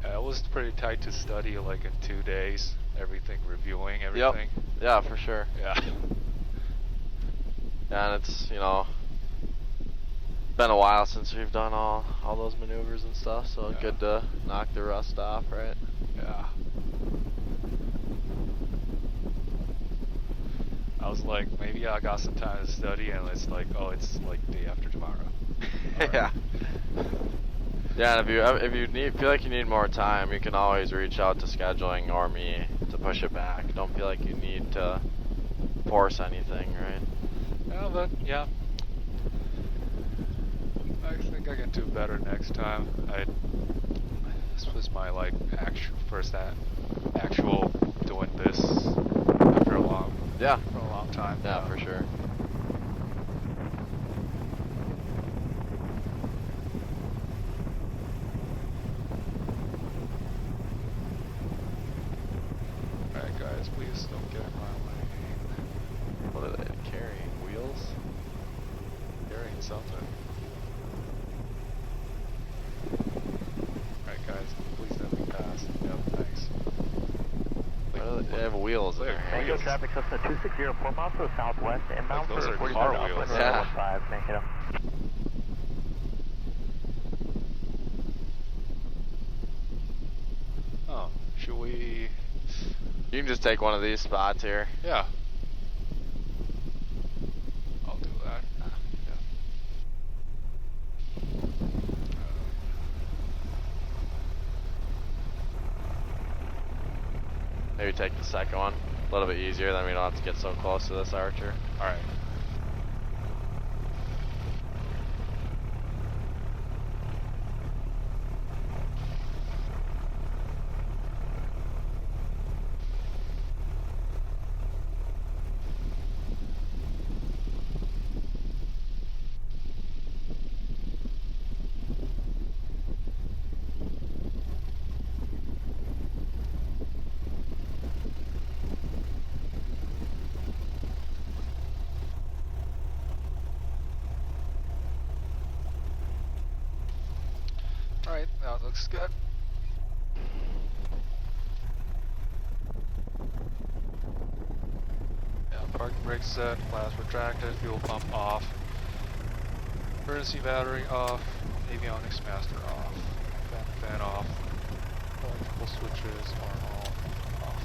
It was pretty tight to study like in 2 days, everything, reviewing everything. Yep. Yeah, for sure. Yeah. Yeah, and it's, you know, been a while since we've done all those maneuvers and stuff, so Yeah. good to knock the rust off, right? Yeah. I was like, maybe I got some time to study, and it's like, oh, it's like day after tomorrow. Alright. Yeah. Yeah, and if you feel like you need more time, you can always reach out to scheduling or me to push it back. Don't feel like you need to force anything, right? Yeah, but yeah. I think I can do better next time. This was my like actual doing this after a long time. Yeah, for sure. Alright guys, please don't get in my way. What are they carrying? Wheels? Carrying something. Alright guys, please let me pass. Yep, thanks. They have wheels there. Mango traffic Cessna 260 4 miles to the southwest, inbound Those for are 45 car Upland wheels. Road Yeah. 15, Mankato. Oh, should we? You can just take one of these spots here. Yeah. I'll do that. Maybe take the second one. A little bit easier, then we don't have to get so close to this archer. Alright. Alright, now it looks good. Yeah, parking brake set, flaps retracted, fuel pump off, emergency battery off, avionics master off, fan off, electrical switches are all off,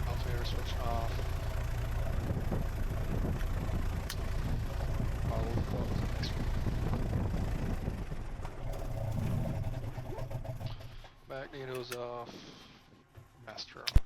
alternator switch off, all closed. Next one. Magneto's off, master off.